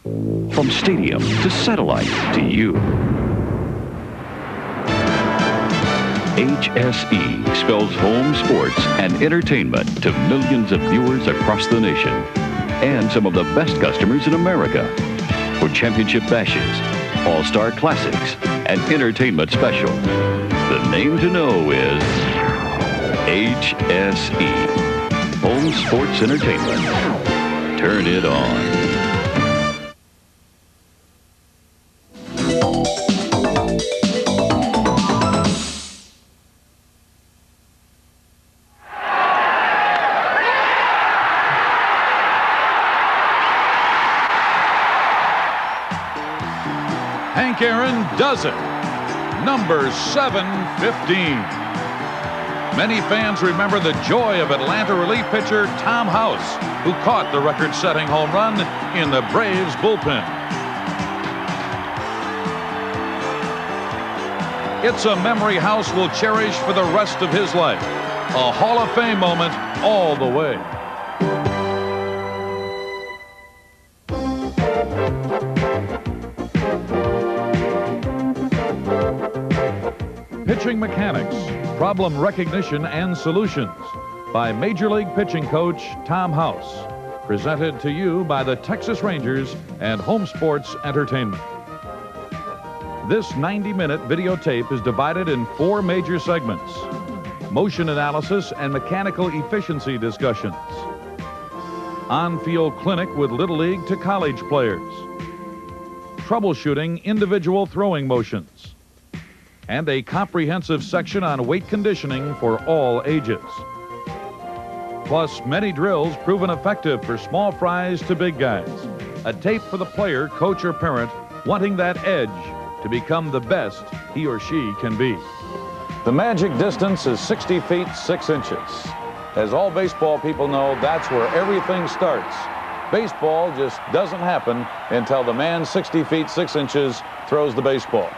From stadium to satellite to you. HSE spells home sports and entertainment to millions of viewers across the nation and some of the best customers in America. For championship bashes, all-star classics, and entertainment special, the name to know is HSE. Home Sports Entertainment. Turn it on. Hank Aaron does it. Number 715. Many fans remember the joy of Atlanta relief pitcher Tom House, who caught the record-setting home run in the Braves bullpen. It's a memory House will cherish for the rest of his life. A Hall of Fame moment all the way. Pitching Mechanics, Problem Recognition and Solutions by Major League Pitching Coach Tom House. Presented to you by the Texas Rangers and Home Sports Entertainment. This 90-minute videotape is divided in 4 major segments: motion analysis and mechanical efficiency discussions, on-field clinic with Little League to college players, troubleshooting individual throwing motions, and a comprehensive section on weight conditioning for all ages. Plus, many drills proven effective for small fries to big guys. A tape for the player, coach, or parent wanting that edge to become the best he or she can be. The magic distance is 60 feet 6 inches. As all baseball people know, that's where everything starts. Baseball just doesn't happen until the man 60 feet 6 inches throws the baseball.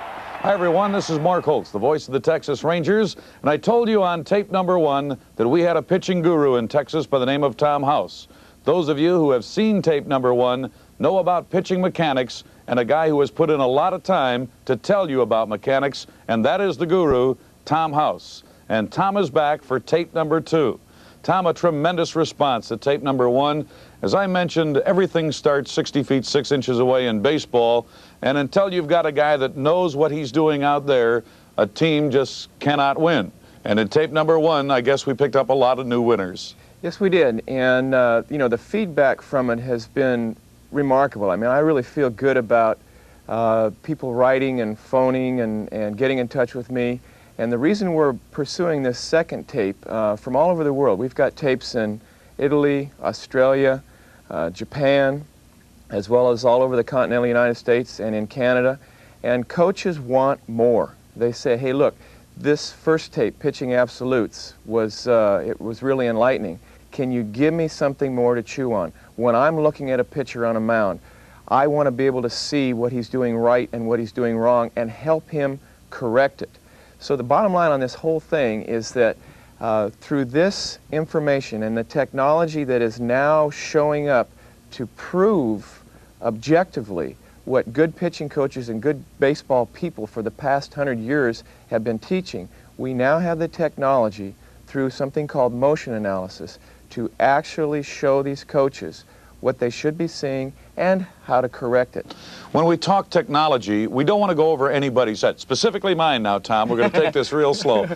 Hi everyone, this is Mark Holtz, the voice of the Texas Rangers, and I told you on tape number 1 that we had a pitching guru in Texas by the name of Tom House. Those of you who have seen tape number 1 know about pitching mechanics and a guy who has put in a lot of time to tell you about mechanics, and that is the guru, Tom House. And Tom is back for tape number 2. Tom, a tremendous response to tape number 1. As I mentioned, everything starts 60 feet 6 inches away in baseball, and until you've got a guy that knows what he's doing out there, a team just cannot win. And in tape number 1, I guess we picked up a lot of new winners. Yes, we did, and you know, the feedback from it has been remarkable. I mean, I really feel good about people writing and phoning and getting in touch with me. And the reason we're pursuing this second tape from all over the world, we've got tapes in Italy, Australia, Japan, as well as all over the continental United States and in Canada. And coaches want more. They say, hey, look, this first tape, Pitching Absolutes, it was really enlightening. Can you give me something more to chew on? When I'm looking at a pitcher on a mound, I want to be able to see what he's doing right and what he's doing wrong and help him correct it. So the bottom line on this whole thing is that through this information and the technology that is now showing up to prove objectively what good pitching coaches and good baseball people for the past 100 years have been teaching, we now have the technology through something called motion analysis to actually show these coaches what they should be seeing and how to correct it. When we talk technology, we don't want to go over anybody's head, specifically mine now, Tom. We're going to take this real slow.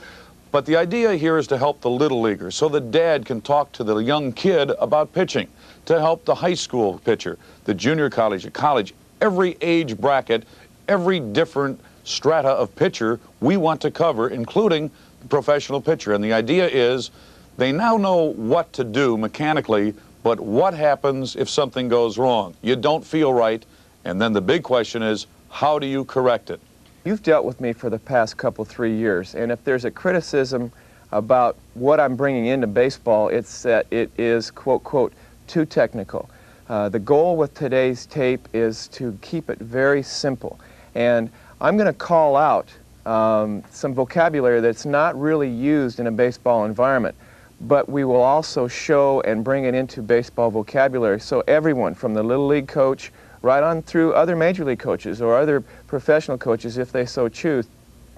But the idea here is to help the little leaguers so that dad can talk to the young kid about pitching, to help the high school pitcher, the junior college, the college, every age bracket, every different strata of pitcher we want to cover, including the professional pitcher. And the idea is they now know what to do mechanically, but what happens if something goes wrong? You don't feel right, and then the big question is, how do you correct it? You've dealt with me for the past 3 years, and if there's a criticism about what I'm bringing into baseball, it's that it is, quote, quote, too technical. The goal with today's tape is to keep it very simple, and I'm going to call out some vocabulary that's not really used in a baseball environment, but we will also show and bring it into baseball vocabulary so everyone from the Little League coach right on through other major league coaches or other professional coaches, if they so choose,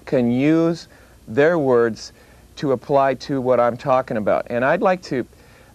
can use their words to apply to what I'm talking about. And I'd like to,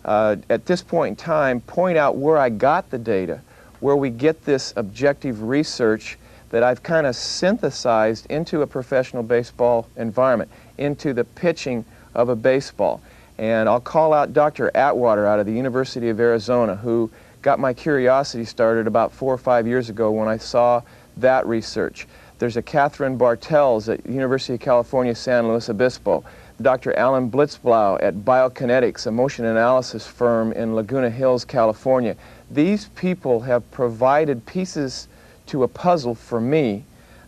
at this point in time, point out where I got the data, where we get this objective research that I've kind of synthesized into a professional baseball environment, into the pitching of a baseball. And I'll call out Dr. Atwater out of the University of Arizona, who got my curiosity started about 4 or 5 years ago when I saw that research. There's a Catherine Bartels at University of California, San Luis Obispo. Dr. Alan Blitzblau at Biomechanics, a motion analysis firm in Laguna Hills, California. These people have provided pieces to a puzzle for me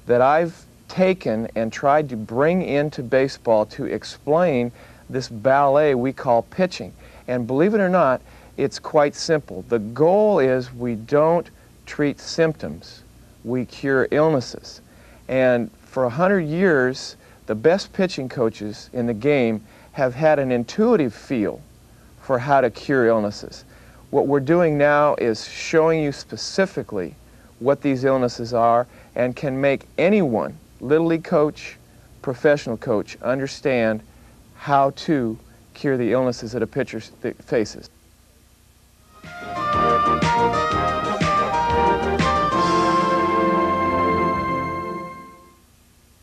that I've taken and tried to bring into baseball to explain this ballet we call pitching. And believe it or not, it's quite simple. The goal is we don't treat symptoms, we cure illnesses. And for 100 years, the best pitching coaches in the game have had an intuitive feel for how to cure illnesses. What we're doing now is showing you specifically what these illnesses are and can make anyone, Little League coach, professional coach, understand how to cure the illnesses that a pitcher faces.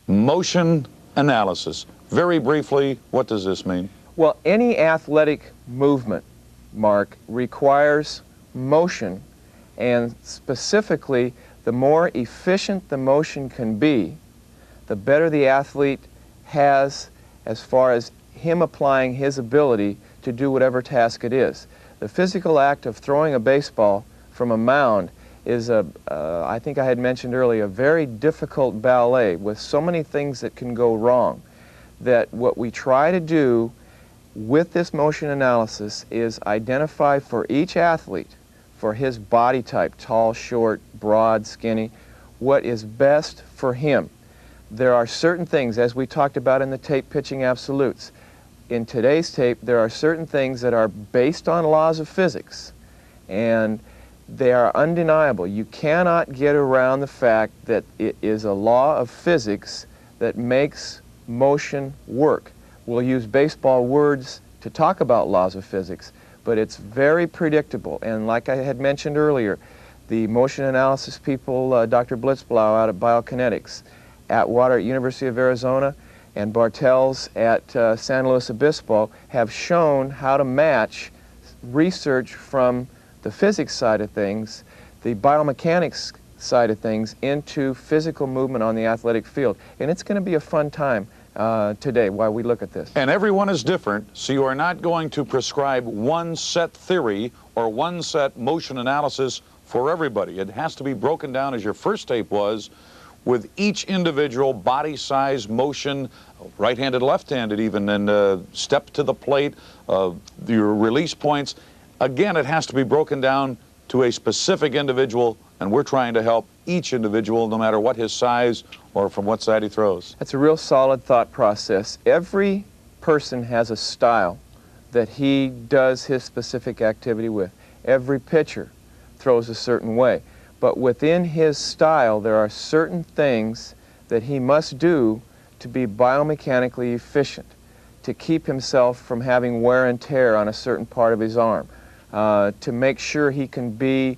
Motion analysis. Very briefly, what does this mean? Well, any athletic movement, Mark, requires motion, and specifically, the more efficient the motion can be, the better the athlete has as far as him applying his ability to do whatever task it is. The physical act of throwing a baseball from a mound is I think I had mentioned earlier, a very difficult ballet with so many things that can go wrong, that what we try to do with this motion analysis is identify for each athlete, for his body type, tall, short, broad, skinny, what is best for him. There are certain things, as we talked about in the tape Pitching Absolutes. In today's tape, there are certain things that are based on laws of physics, and they are undeniable. You cannot get around the fact that it is a law of physics that makes motion work. We'll use baseball words to talk about laws of physics, but it's very predictable. And like I had mentioned earlier, the motion analysis people, Dr. Blitzblau out of Biokinetics, Atwater at University of Arizona, and Bartels at San Luis Obispo have shown how to match research from the physics side of things, the biomechanics side of things, into physical movement on the athletic field. And it's going to be a fun time today while we look at this. And everyone is different, so you are not going to prescribe one set theory or one set motion analysis for everybody. It has to be broken down, as your first tape was, with each individual body size, motion, right-handed, left-handed even, and step to the plate, your release points. Again, it has to be broken down to a specific individual, and we're trying to help each individual, no matter what his size or from what side he throws. That's a real solid thought process. Every person has a style that he does his specific activity with. Every pitcher throws a certain way. But within his style, there are certain things that he must do to be biomechanically efficient, to keep himself from having wear and tear on a certain part of his arm, to make sure he can be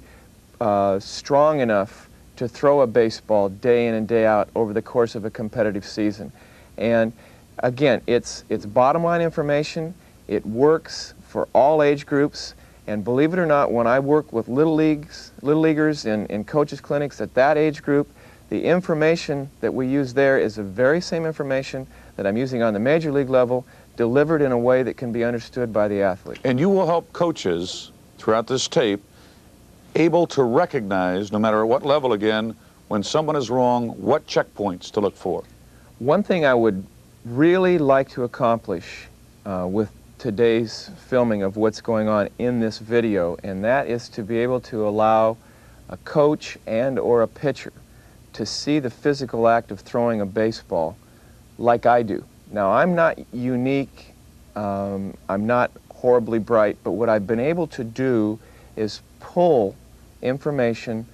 strong enough to throw a baseball day in and day out over the course of a competitive season. And again, it's bottom line information. It works for all age groups. And believe it or not, when I work with little leaguers in coaches' clinics at that age group, the information that we use there is the very same information that I'm using on the major league level, delivered in a way that can be understood by the athlete. And you will help coaches throughout this tape able to recognize, no matter at what level again, when someone is wrong, what checkpoints to look for. One thing I would really like to accomplish with today's filming of what's going on in this video, and that is to be able to allow a coach and or a pitcher to see the physical act of throwing a baseball like I do. Now, I'm not unique, I'm not horribly bright, but what I've been able to do is pull information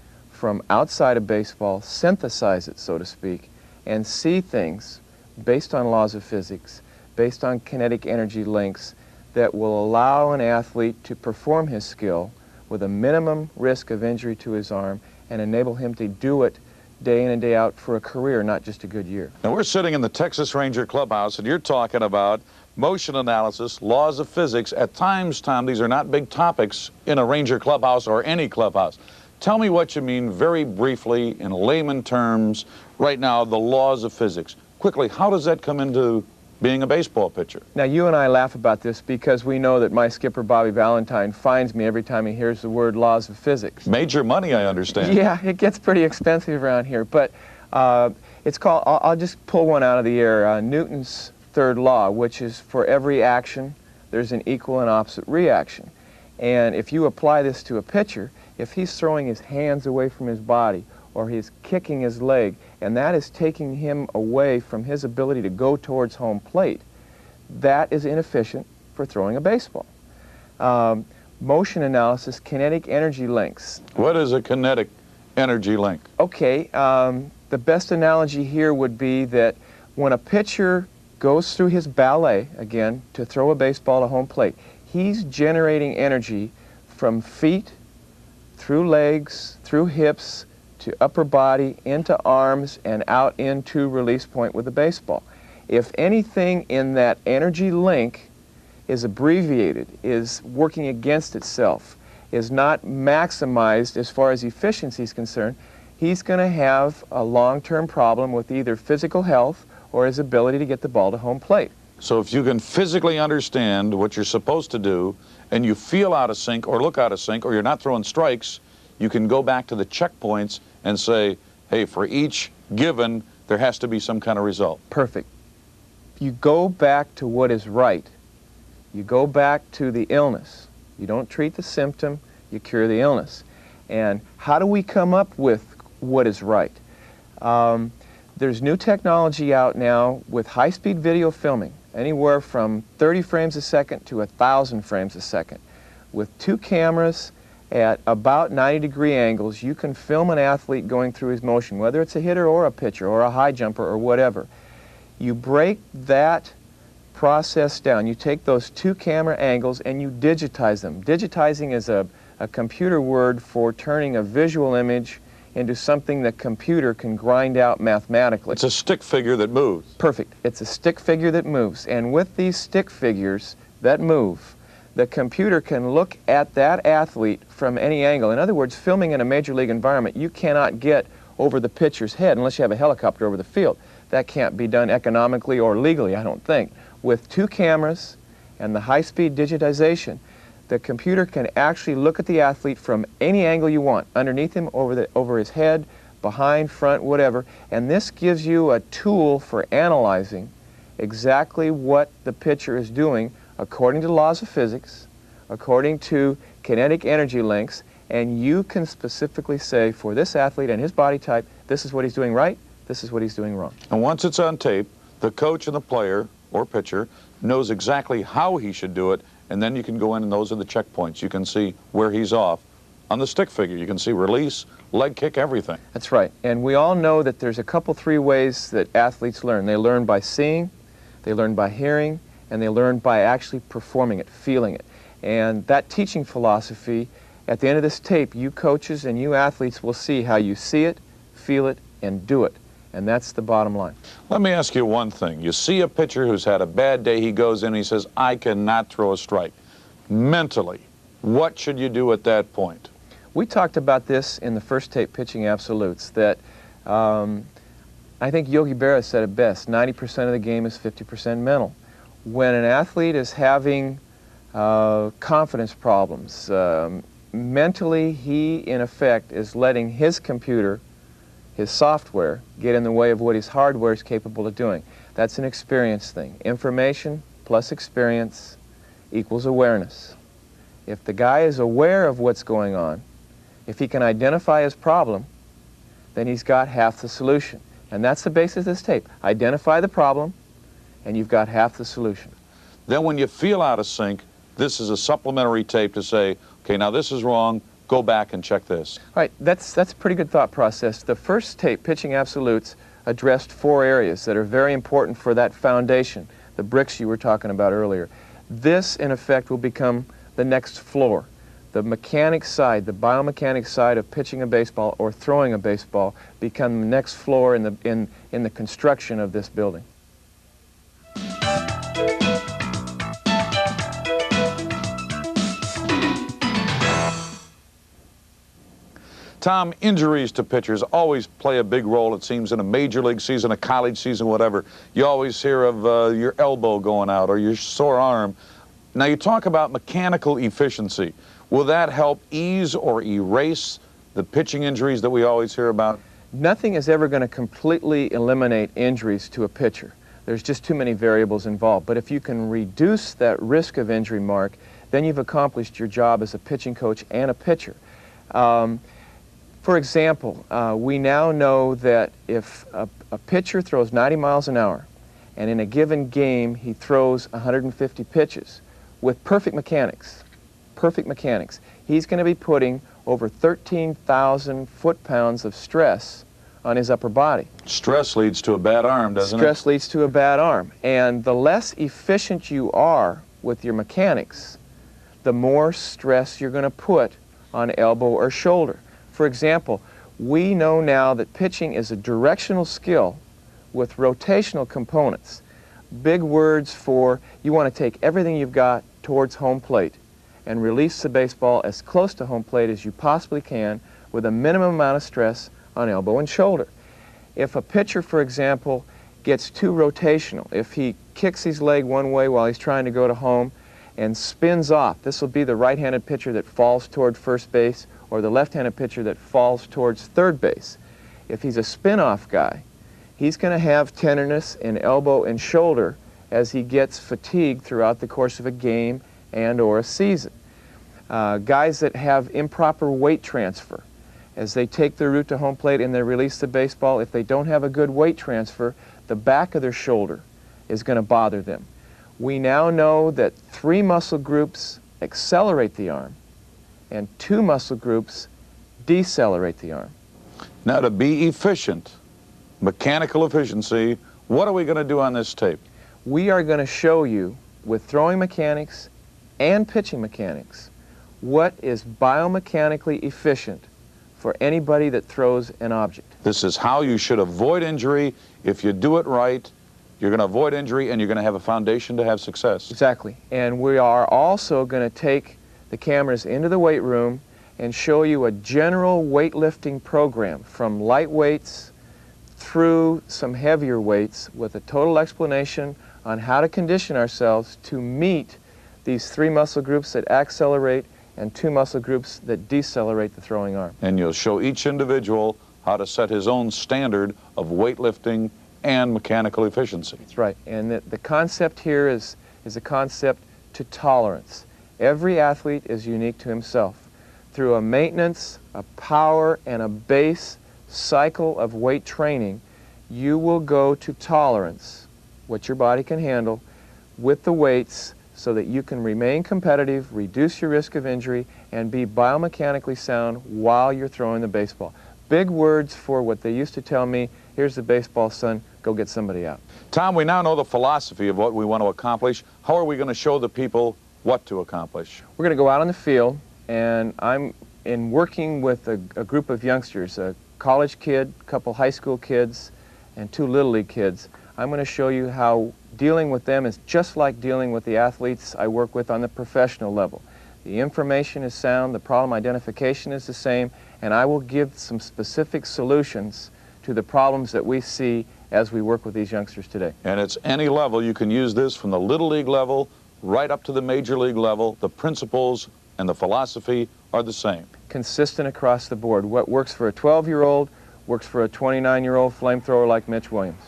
from outside of baseball, synthesize it, so to speak, and see things based on laws of physics, based on kinetic energy links, that will allow an athlete to perform his skill with a minimum risk of injury to his arm and enable him to do it day in and day out for a career, not just a good year. Now we're sitting in the Texas Ranger clubhouse and you're talking about motion analysis, laws of physics. At times, Tom, these are not big topics in a Ranger clubhouse or any clubhouse. Tell me what you mean very briefly in layman terms right now, the laws of physics. Quickly, how does that come into being a baseball pitcher? Now, you and I laugh about this because we know that my skipper, Bobby Valentine, finds me every time he hears the word laws of physics. Major money, I understand. Yeah, it gets pretty expensive around here, but it's called, I'll just pull one out of the air, Newton's third law, which is for every action, there's an equal and opposite reaction. And if you apply this to a pitcher, if he's throwing his hands away from his body or he's kicking his leg, and that is taking him away from his ability to go towards home plate, that is inefficient for throwing a baseball. Motion analysis, kinetic energy links. What is a kinetic energy link? Okay, the best analogy here would be that when a pitcher goes through his ballet, again, to throw a baseball to home plate, he's generating energy from feet, through legs, through hips, to upper body, into arms, and out into release point with the baseball. If anything in that energy link is abbreviated, is working against itself, is not maximized as far as efficiency is concerned, he's going to have a long-term problem with either physical health or his ability to get the ball to home plate. So if you can physically understand what you're supposed to do and you feel out of sync or look out of sync or you're not throwing strikes, you can go back to the checkpoints and say, hey, for each given, there has to be some kind of result. Perfect. You go back to what is right. You go back to the illness. You don't treat the symptom, you cure the illness. And how do we come up with what is right? There's new technology out now with high-speed video filming, anywhere from 30 frames a second to 1,000 frames a second. With 2 cameras at about 90-degree angles, you can film an athlete going through his motion, whether it's a hitter or a pitcher or a high jumper or whatever. You break that process down. You take those 2 camera angles and you digitize them. Digitizing is a computer word for turning a visual image into something the computer can grind out mathematically. It's a stick figure that moves. Perfect. It's a stick figure that moves. And with these stick figures that move, the computer can look at that athlete from any angle. In other words, filming in a major league environment, you cannot get over the pitcher's head unless you have a helicopter over the field. That can't be done economically or legally, I don't think. With 2 cameras and the high-speed digitization, the computer can actually look at the athlete from any angle you want, underneath him, over his head, behind, front, whatever, and this gives you a tool for analyzing exactly what the pitcher is doing according to the laws of physics, according to kinetic energy links, and you can specifically say, for this athlete and his body type, this is what he's doing right, this is what he's doing wrong. And once it's on tape, the coach and the player or pitcher knows exactly how he should do it, and then you can go in and those are the checkpoints. You can see where he's off. On the stick figure, you can see release, leg kick, everything. That's right. And we all know that there's a couple, 3 ways that athletes learn. They learn by seeing, they learn by hearing, and they learn by actually performing it, feeling it. And that teaching philosophy, at the end of this tape, you coaches and you athletes will see how you see it, feel it, and do it. And that's the bottom line. Let me ask you one thing. You see a pitcher who's had a bad day, he goes in and he says, I cannot throw a strike. Mentally, what should you do at that point? We talked about this in the first tape, Pitching Absolutes, that I think Yogi Berra said it best, 90% of the game is 50% mental. When an athlete is having confidence problems, mentally he, in effect, is letting his computer, his software, get in the way of what his hardware is capable of doing. That's an experience thing. Information plus experience equals awareness. If the guy is aware of what's going on, if he can identify his problem, then he's got half the solution. And that's the basis of this tape. Identify the problem, and you've got half the solution. Then when you feel out of sync, this is a supplementary tape to say, okay, now this is wrong, go back and check this? All right, that's a pretty good thought process. The first tape, Pitching Absolutes, addressed 4 areas that are very important for that foundation, the bricks you were talking about earlier. This, in effect, will become the next floor. The mechanics side, the biomechanics side of pitching a baseball or throwing a baseball become the next floor in the construction of this building. Tom, injuries to pitchers always play a big role, it seems, in a major league season, a college season, whatever. You always hear of your elbow going out or your sore arm. Now, you talk about mechanical efficiency. Will that help ease or erase the pitching injuries that we always hear about? Nothing is ever going to completely eliminate injuries to a pitcher. There's just too many variables involved. But if you can reduce that risk of injury, Mark, then you've accomplished your job as a pitching coach and a pitcher. For example, we now know that if a pitcher throws 90 miles an hour and in a given game he throws 150 pitches with perfect mechanics, he's going to be putting over 13,000 foot-pounds of stress on his upper body. Stress leads to a bad arm, doesn't it? Stress leads to a bad arm. And the less efficient you are with your mechanics, the more stress you're going to put on elbow or shoulder. For example, we know now that pitching is a directional skill with rotational components. Big words for you want to take everything you've got towards home plate and release the baseball as close to home plate as you possibly can with a minimum amount of stress on elbow and shoulder. If a pitcher, for example, gets too rotational, if he kicks his leg one way while he's trying to go to home and spins off, this will be the right-handed pitcher that falls toward first base or the left-handed pitcher that falls towards third base. If he's a spin-off guy, he's going to have tenderness in elbow and shoulder as he gets fatigued throughout the course of a game and or a season. Guys that have improper weight transfer, as they take their route to home plate and they release the baseball, if they don't have a good weight transfer, the back of their shoulder is going to bother them. We now know that 3 muscle groups accelerate the arm and 2 muscle groups decelerate the arm. Now, to be efficient, mechanical efficiency, what are we going to do on this tape? We are going to show you, with throwing mechanics and pitching mechanics, what is biomechanically efficient for anybody that throws an object. This is how you should avoid injury. If you do it right, you're going to avoid injury and you're going to have a foundation to have success. Exactly. And we are also going to take the cameras into the weight room and show you a general weightlifting program from light weights through some heavier weights with a total explanation on how to condition ourselves to meet these 3 muscle groups that accelerate and 2 muscle groups that decelerate the throwing arm. And you'll show each individual how to set his own standard of weightlifting and mechanical efficiency. That's right. And the concept here is a concept to tolerance. Every athlete is unique to himself. Through a maintenance, a power, and a base cycle of weight training, you will go to tolerance, what your body can handle, with the weights so that you can remain competitive, reduce your risk of injury, and be biomechanically sound while you're throwing the baseball. Big words for what they used to tell me, here's the baseball, son, go get somebody out. Tom, we now know the philosophy of what we want to accomplish. How are we going to show the people what to accomplish? We're going to go out on the field, and I'm in working with a group of youngsters, a college kid, a couple high school kids, and 2 Little League kids. I'm going to show you how dealing with them is just like dealing with the athletes I work with on the professional level. The information is sound, the problem identification is the same, and I will give some specific solutions to the problems that we see as we work with these youngsters today. And it's any level. You can use this from the Little League level right up to the Major League level. The principles and the philosophy are the same. Consistent across the board. What works for a 12-year-old works for a 29-year-old flamethrower like Mitch Williams.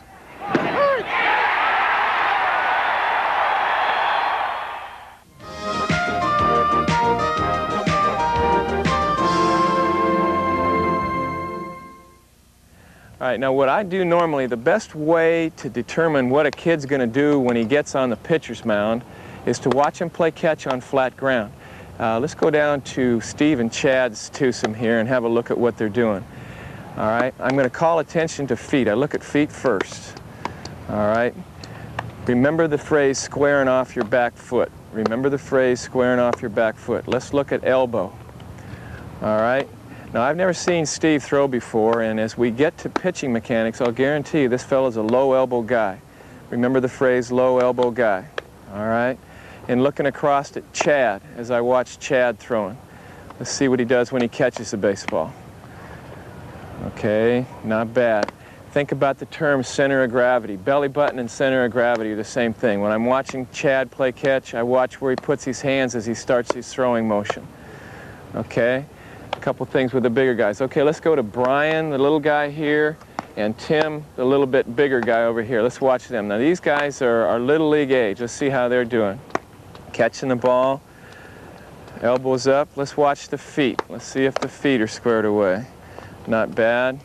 All right, now what I do normally, the best way to determine what a kid's going to do when he gets on the pitcher's mound is to watch him play catch on flat ground. Let's go down to Steve and Chad's twosome here and have a look at what they're doing. All right, I'm going to call attention to feet. I look at feet first. All right, remember the phrase squaring off your back foot. Remember the phrase squaring off your back foot. Let's look at elbow. All right, now I've never seen Steve throw before, and as we get to pitching mechanics, I'll guarantee you this fellow's a low elbow guy. Remember the phrase low elbow guy. All right, and looking across at Chad as I watch Chad throwing. Let's see what he does when he catches the baseball. Okay, not bad. Think about the term center of gravity. Belly button and center of gravity are the same thing. When I'm watching Chad play catch, I watch where he puts his hands as he starts his throwing motion. Okay, a couple things with the bigger guys. Okay, let's go to Brian, the little guy here, and Tim, the little bit bigger guy over here. Let's watch them. Now these guys are little league age. Let's see how they're doing. Catching the ball, elbows up. Let's watch the feet. Let's see if the feet are squared away. Not bad.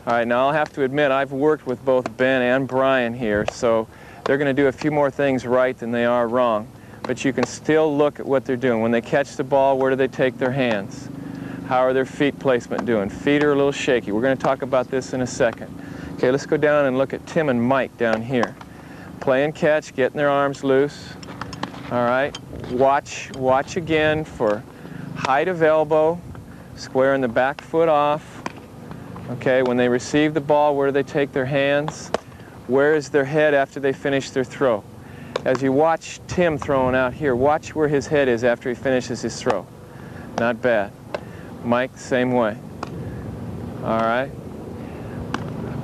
All right, now I'll have to admit I've worked with both Ben and Brian here, so they're going to do a few more things right than they are wrong. But you can still look at what they're doing. When they catch the ball, where do they take their hands? How are their feet placement doing? Feet are a little shaky. We're going to talk about this in a second. Okay, let's go down and look at Tim and Mike down here. Playing catch, getting their arms loose. All right, watch again for height of elbow, squaring the back foot off. Okay, when they receive the ball, where do they take their hands? Where is their head after they finish their throw? As you watch Tim throwing out here, watch where his head is after he finishes his throw. Not bad. Mike, same way. All right.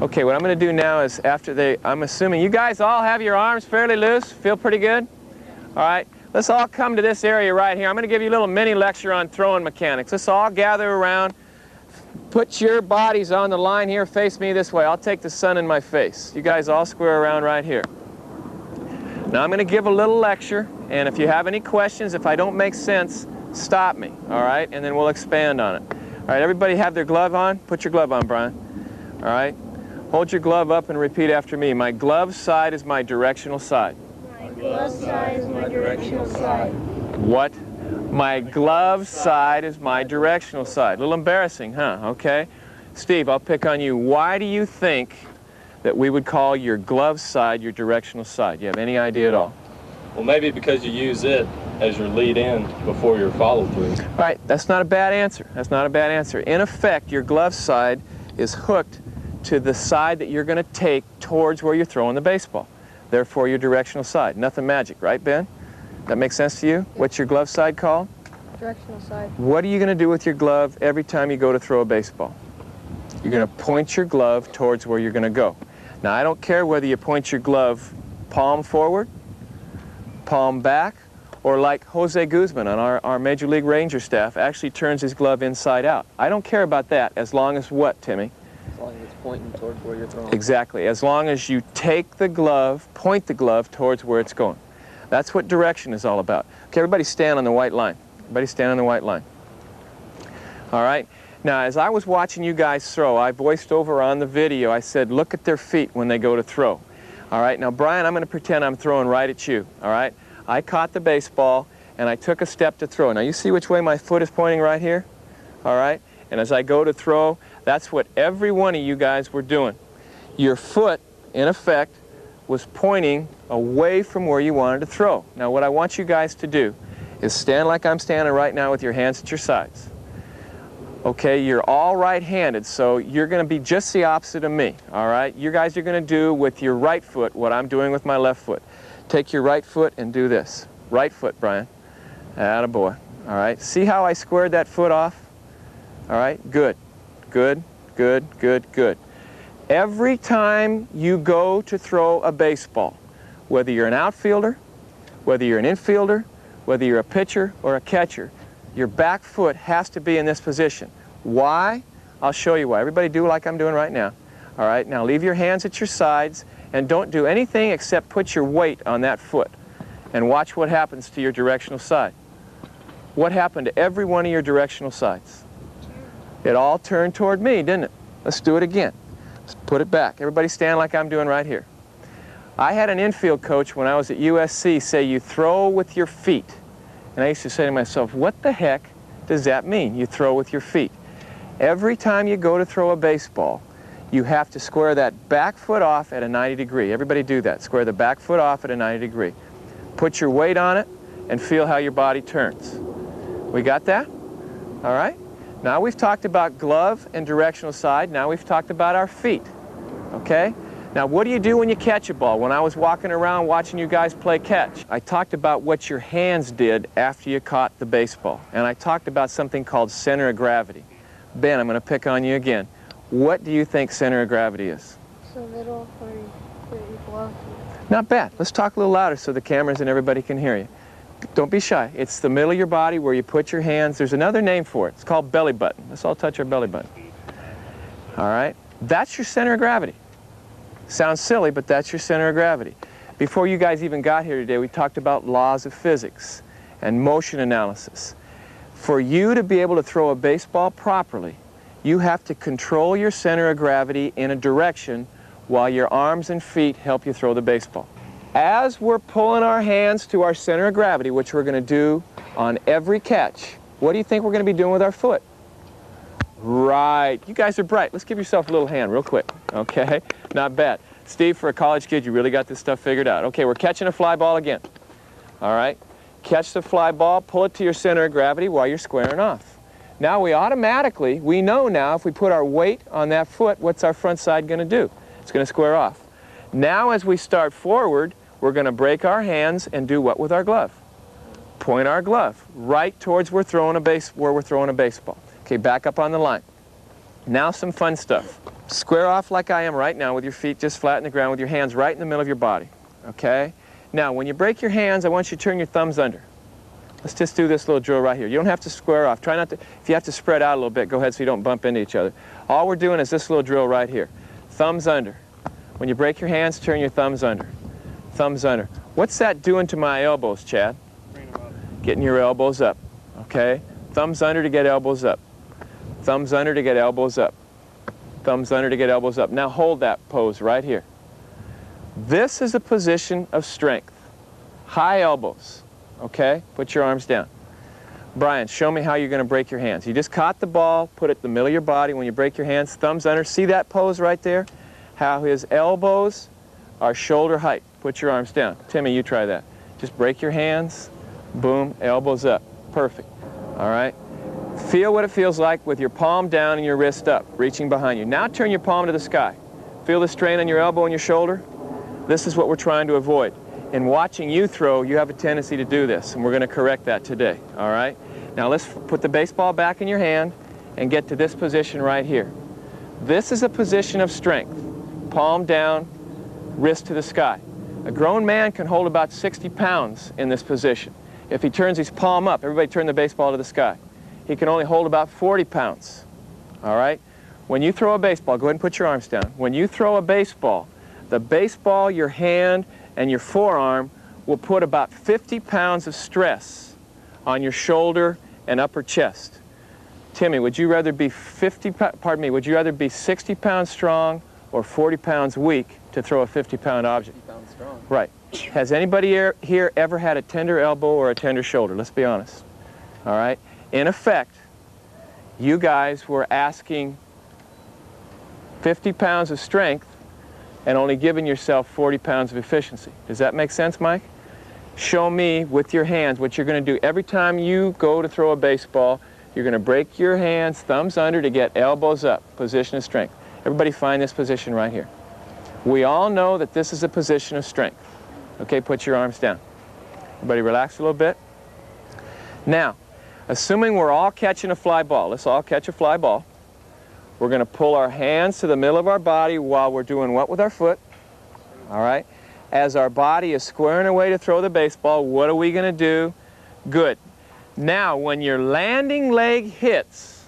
Okay, what I'm going to do now is I'm assuming you guys all have your arms fairly loose, feel pretty good? All right, let's all come to this area right here. I'm going to give you a little mini lecture on throwing mechanics. Let's all gather around. Put your bodies on the line here, face me this way. I'll take the sun in my face. You guys all square around right here. Now I'm going to give a little lecture, and if you have any questions, if I don't make sense, stop me, all right? And then we'll expand on it. All right, everybody have their glove on? Put your glove on, Brian. All right? Hold your glove up and repeat after me. My glove side is my directional side. My glove side is my directional side. What? My glove side is my directional side. A little embarrassing, huh? Okay. Steve, I'll pick on you. Why do you think that we would call your glove side your directional side? Do you have any idea at all? Well, maybe because you use it as your lead in before your follow through. All right, that's not a bad answer. That's not a bad answer. In effect, your glove side is hooked to the side that you're going to take towards where you're throwing the baseball. Therefore, your directional side. Nothing magic, right, Ben? That makes sense to you? What's your glove side called? Directional side. What are you going to do with your glove every time you go to throw a baseball? You're going to point your glove towards where you're going to go. Now, I don't care whether you point your glove palm forward, palm back, or like Jose Guzman on our Major League Ranger staff actually turns his glove inside out. I don't care about that as long as what, Timmy? As long as it's pointing towards where you're throwing. Exactly. As long as you take the glove, point the glove towards where it's going. That's what direction is all about. Okay, everybody stand on the white line. Everybody stand on the white line. All right. Now, as I was watching you guys throw, I voiced over on the video, I said, look at their feet when they go to throw. All right. Now, Brian, I'm going to pretend I'm throwing right at you. All right. I caught the baseball, and I took a step to throw. Now, you see which way my foot is pointing right here? All right. And as I go to throw, that's what every one of you guys were doing. Your foot, in effect, was pointing away from where you wanted to throw. Now, what I want you guys to do is stand like I'm standing right now with your hands at your sides. Okay, you're all right-handed, so you're going to be just the opposite of me, all right? You guys are going to do with your right foot what I'm doing with my left foot. Take your right foot and do this. Right foot, Brian. Attaboy. All right, see how I squared that foot off? All right, good, good, good, good, good. Every time you go to throw a baseball, whether you're an outfielder, whether you're an infielder, whether you're a pitcher or a catcher, your back foot has to be in this position. Why? I'll show you why. Everybody do like I'm doing right now. All right, now leave your hands at your sides and don't do anything except put your weight on that foot and watch what happens to your directional side. What happened to every one of your directional sides? It all turned toward me, didn't it? Let's do it again. Let's put it back. Everybody stand like I'm doing right here. I had an infield coach when I was at USC say you throw with your feet And I used to say to myself, what the heck does that mean? You throw with your feet. Every time you go to throw a baseball, you have to square that back foot off at a 90 degree. Everybody do that. Square the back foot off at a 90 degree. Put your weight on it and feel how your body turns. We got that? All right? Now we've talked about glove and directional side. Now we've talked about our feet. Okay? Now what do you do when you catch a ball? When I was walking around watching you guys play catch, I talked about what your hands did after you caught the baseball. And I talked about something called center of gravity. Ben, I'm going to pick on you again. What do you think center of gravity is? It's a little where you blow. Not bad. Let's talk a little louder so the cameras and everybody can hear you. Don't be shy. It's the middle of your body where you put your hands. There's another name for it. It's called belly button. Let's all touch our belly button. All right? That's your center of gravity. Sounds silly, but that's your center of gravity. Before you guys even got here today, we talked about laws of physics and motion analysis. For you to be able to throw a baseball properly, you have to control your center of gravity in a direction while your arms and feet help you throw the baseball. As we're pulling our hands to our center of gravity, which we're going to do on every catch, what do you think we're going to be doing with our foot? Right. You guys are bright. Let's give yourself a little hand real quick. Okay? Not bad. Steve, for a college kid, you really got this stuff figured out. Okay, we're catching a fly ball again. All right? Catch the fly ball, pull it to your center of gravity while you're squaring off. Now we know now if we put our weight on that foot, what's our front side going to do? It's going to square off. Now as we start forward, we're going to break our hands and do what with our glove? Point our glove right towards where we're throwing a baseball. Okay, back up on the line. Now some fun stuff. Square off like I am right now with your feet just flat in the ground with your hands right in the middle of your body. Okay? Now when you break your hands, I want you to turn your thumbs under. Let's just do this little drill right here. You don't have to square off. Try not to, if you have to spread out a little bit, go ahead so you don't bump into each other. All we're doing is this little drill right here. Thumbs under. When you break your hands, turn your thumbs under. Thumbs under. What's that doing to my elbows, Chad? Bring them up. Getting your elbows up, okay? Thumbs under to get elbows up. Thumbs under to get elbows up. Thumbs under to get elbows up. Now hold that pose right here. This is a position of strength. High elbows, okay? Put your arms down. Brian, show me how you're going to break your hands. You just caught the ball, put it in the middle of your body. When you break your hands, thumbs under. See that pose right there? How his elbows are shoulder height. Put your arms down. Timmy, you try that. Just break your hands, boom, elbows up. Perfect. All right? Feel what it feels like with your palm down and your wrist up, reaching behind you. Now turn your palm to the sky. Feel the strain on your elbow and your shoulder? This is what we're trying to avoid. In watching you throw, you have a tendency to do this, and we're going to correct that today. All right? Now let's put the baseball back in your hand and get to this position right here. This is a position of strength. Palm down, wrist to the sky. A grown man can hold about 60 pounds in this position. If he turns his palm up, everybody turn the baseball to the sky. He can only hold about 40 pounds. All right? When you throw a baseball, go ahead and put your arms down. When you throw a baseball, the baseball, your hand, and your forearm will put about 50 pounds of stress on your shoulder and upper chest. Timmy, would you rather be 60 pounds strong or 40 pounds weak to throw a 50-pound object? 50 pounds strong. Right. Has anybody here ever had a tender elbow or a tender shoulder? Let's be honest. All right? In effect, you guys were asking 50 pounds of strength and only giving yourself 40 pounds of efficiency. Does that make sense, Mike? Show me with your hands what you're going to do. Every time you go to throw a baseball, you're going to break your hands, thumbs under to get elbows up, position of strength. Everybody find this position right here. We all know that this is a position of strength. Okay, put your arms down. Everybody relax a little bit. Now, assuming we're all catching a fly ball, let's all catch a fly ball. We're going to pull our hands to the middle of our body while we're doing what with our foot? All right. As our body is squaring away to throw the baseball, what are we going to do? Good. Now, when your landing leg hits,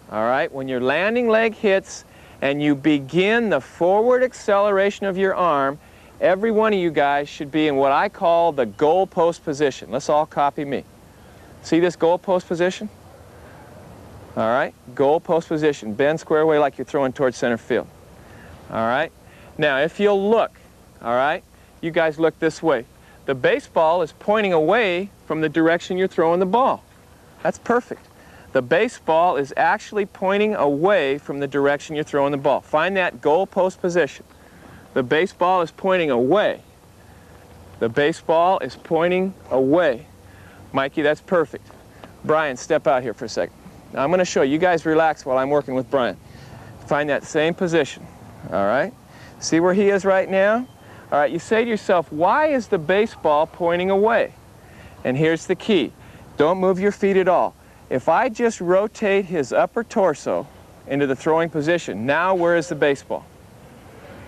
all right, when your landing leg hits and you begin the forward acceleration of your arm, every one of you guys should be in what I call the goalpost position. Let's all copy me. See this goalpost position? All right, goalpost position. Bend square away like you're throwing towards center field. All right. Now, if you'll look, all right, you guys look this way. The baseball is pointing away from the direction you're throwing the ball. That's perfect. The baseball is actually pointing away from the direction you're throwing the ball. Find that goal post position. The baseball is pointing away. The baseball is pointing away. Mikey, that's perfect. Brian, step out here for a second. Now I'm going to show you. You guys relax while I'm working with Brian. Find that same position. All right? See where he is right now? All right, you say to yourself, why is the baseball pointing away? And here's the key. Don't move your feet at all. If I just rotate his upper torso into the throwing position, now where is the baseball?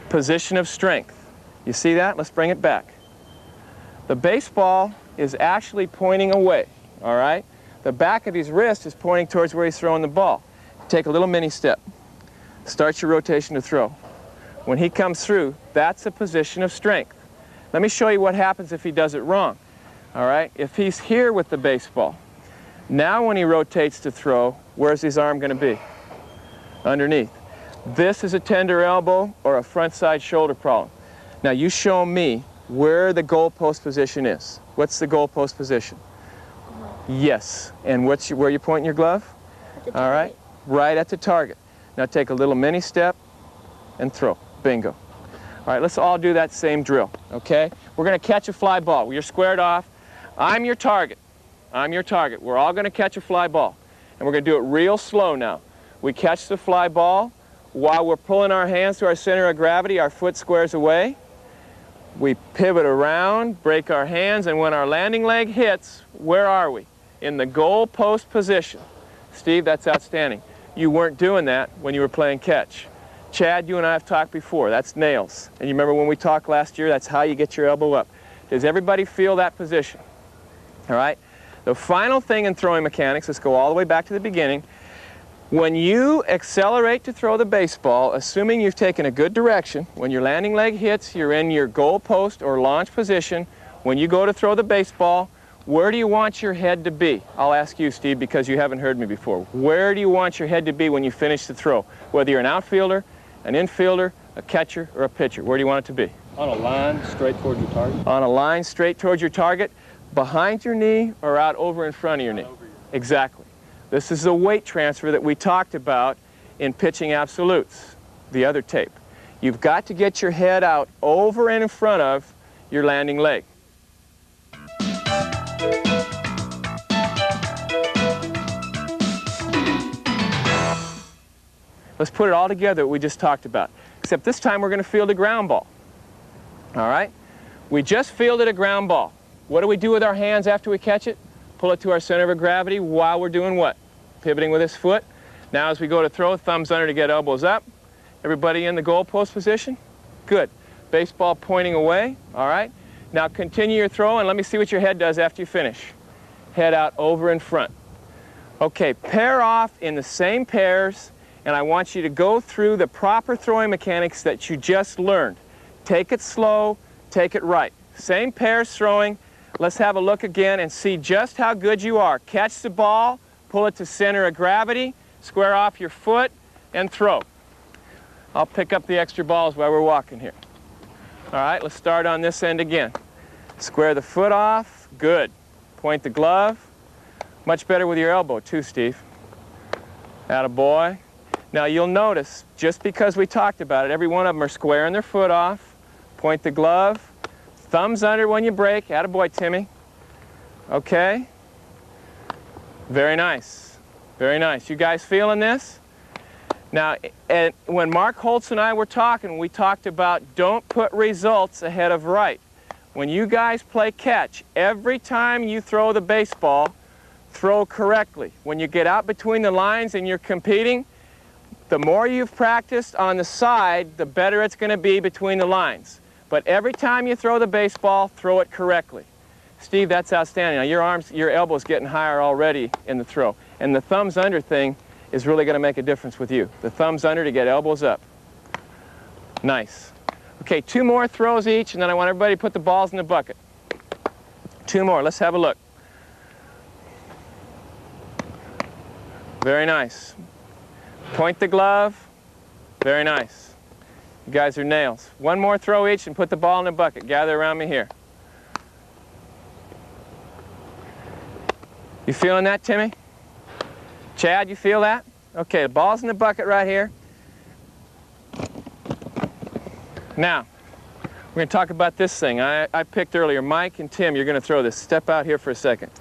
Position of strength. You see that? Let's bring it back. The baseball is actually pointing away, all right? The back of his wrist is pointing towards where he's throwing the ball. Take a little mini step. Start your rotation to throw. When he comes through, that's a position of strength. Let me show you what happens if he does it wrong. All right? If he's here with the baseball, now when he rotates to throw, where's his arm going to be? Underneath. This is a tender elbow or a front side shoulder problem. Now you show me where the goalpost position is. What's the goalpost position? Yes. And where you pointing your glove? All right. Right at the target. Now take a little mini step and throw. Bingo. All right, let's all do that same drill, okay? We're going to catch a fly ball. You're squared off. I'm your target. I'm your target. We're all going to catch a fly ball. And we're going to do it real slow now. We catch the fly ball. While we're pulling our hands to our center of gravity, our foot squares away. We pivot around, break our hands, and when our landing leg hits, where are we? In the goal post position. Steve, that's outstanding. You weren't doing that when you were playing catch. Chad, you and I have talked before. That's nails. And you remember when we talked last year, that's how you get your elbow up. Does everybody feel that position? All right? The final thing in throwing mechanics, let's go all the way back to the beginning. When you accelerate to throw the baseball, assuming you've taken a good direction, when your landing leg hits, you're in your goal post or launch position. When you go to throw the baseball, where do you want your head to be? I'll ask you, Steve, because you haven't heard me before. Where do you want your head to be when you finish the throw? Whether you're an outfielder, an infielder, a catcher, or a pitcher, where do you want it to be? On a line straight towards your target. On a line straight towards your target, behind your knee or out over in front of your knee? Exactly. This is the weight transfer that we talked about in pitching absolutes, the other tape. You've got to get your head out over and in front of your landing leg. Let's put it all together what we just talked about. Except this time we're going to field a ground ball. All right? We just fielded a ground ball. What do we do with our hands after we catch it? Pull it to our center of gravity while we're doing what? Pivoting with his foot. Now as we go to throw, thumbs under to get elbows up. Everybody in the goal post position? Good. Baseball pointing away. All right? Now continue your throw and let me see what your head does after you finish. Head out over in front. Okay, pair off in the same pairs. And I want you to go through the proper throwing mechanics that you just learned. Take it slow, take it right. Same pairs throwing. Let's have a look again and see just how good you are. Catch the ball, pull it to center of gravity, square off your foot, and throw. I'll pick up the extra balls while we're walking here. All right, let's start on this end again. Square the foot off, good. Point the glove. Much better with your elbow too, Steve. Attaboy. Now you'll notice, just because we talked about it, every one of them are squaring their foot off. Point the glove. Thumbs under when you break. Attaboy, Timmy. Okay. Very nice. Very nice. You guys feeling this? Now, when Mark Holtz and I were talking, we talked about don't put results ahead of right. When you guys play catch, every time you throw the baseball, throw correctly. When you get out between the lines and you're competing, the more you've practiced on the side, the better it's going to be between the lines. But every time you throw the baseball, throw it correctly. Steve, that's outstanding. Now your elbow's getting higher already in the throw. And the thumbs under thing is really going to make a difference with you. The thumbs under to get elbows up. Nice. Okay, 2 more throws each, and then I want everybody to put the balls in the bucket. 2 more. Let's have a look. Very nice. Point the glove. Very nice. You guys are nails. 1 more throw each and put the ball in the bucket. Gather around me here. You feeling that, Timmy? Chad, you feel that? Okay, the ball's in the bucket right here. Now, we're going to talk about this thing. I picked earlier, Mike and Tim, you're going to throw this. Step out here for a second.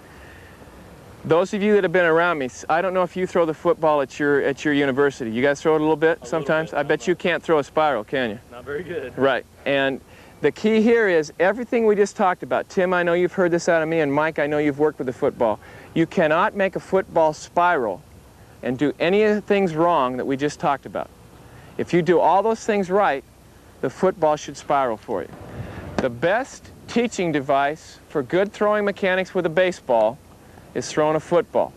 Those of you that have been around me, I don't know if you throw the football at your university. You guys throw it a little bit sometimes? I bet you can't throw a spiral, can you? Not very good. Right. And the key here is everything we just talked about. Tim, I know you've heard this out of me, and Mike, I know you've worked with the football. You cannot make a football spiral and do any of the things wrong that we just talked about. If you do all those things right, the football should spiral for you. The best teaching device for good throwing mechanics with a baseball is throwing a football.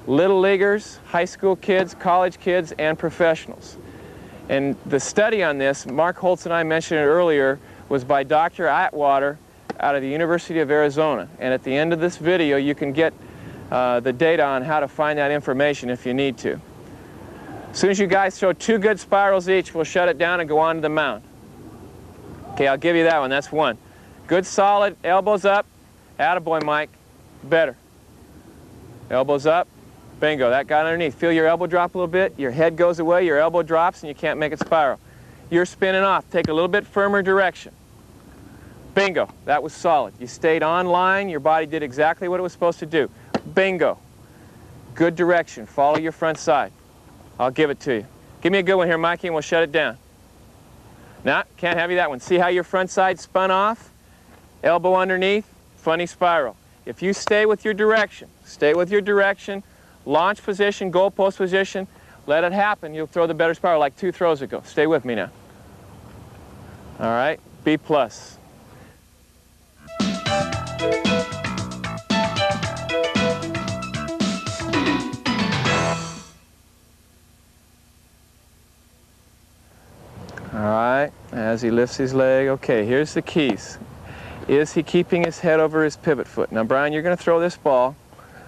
Little leaguers, high school kids, college kids, and professionals. And the study on this, Mark Holtz and I mentioned it earlier, was by Dr. Atwater out of the University of Arizona. And at the end of this video, you can get the data on how to find that information if you need to. As soon as you guys throw 2 good spirals each, we'll shut it down and go on to the mound. Okay, I'll give you that one. That's 1. Good, solid, elbows up. Attaboy, Mike. Better. Elbows up. Bingo. That got underneath. Feel your elbow drop a little bit. Your head goes away, your elbow drops, and you can't make it spiral. You're spinning off. Take a little bit firmer direction. Bingo. That was solid. You stayed on line. Your body did exactly what it was supposed to do. Bingo. Good direction. Follow your front side. I'll give it to you. Give me a good one here, Mikey, and we'll shut it down. Nah, can't have you that one. See how your front side spun off? Elbow underneath, funny spiral. If you stay with your direction, launch position, goal post position, let it happen, you'll throw the better spiral like 2 throws ago. Stay with me now. All right, B+. All right, as he lifts his leg, okay, here's the keys. Is he keeping his head over his pivot foot? Now, Brian, you're going to throw this ball,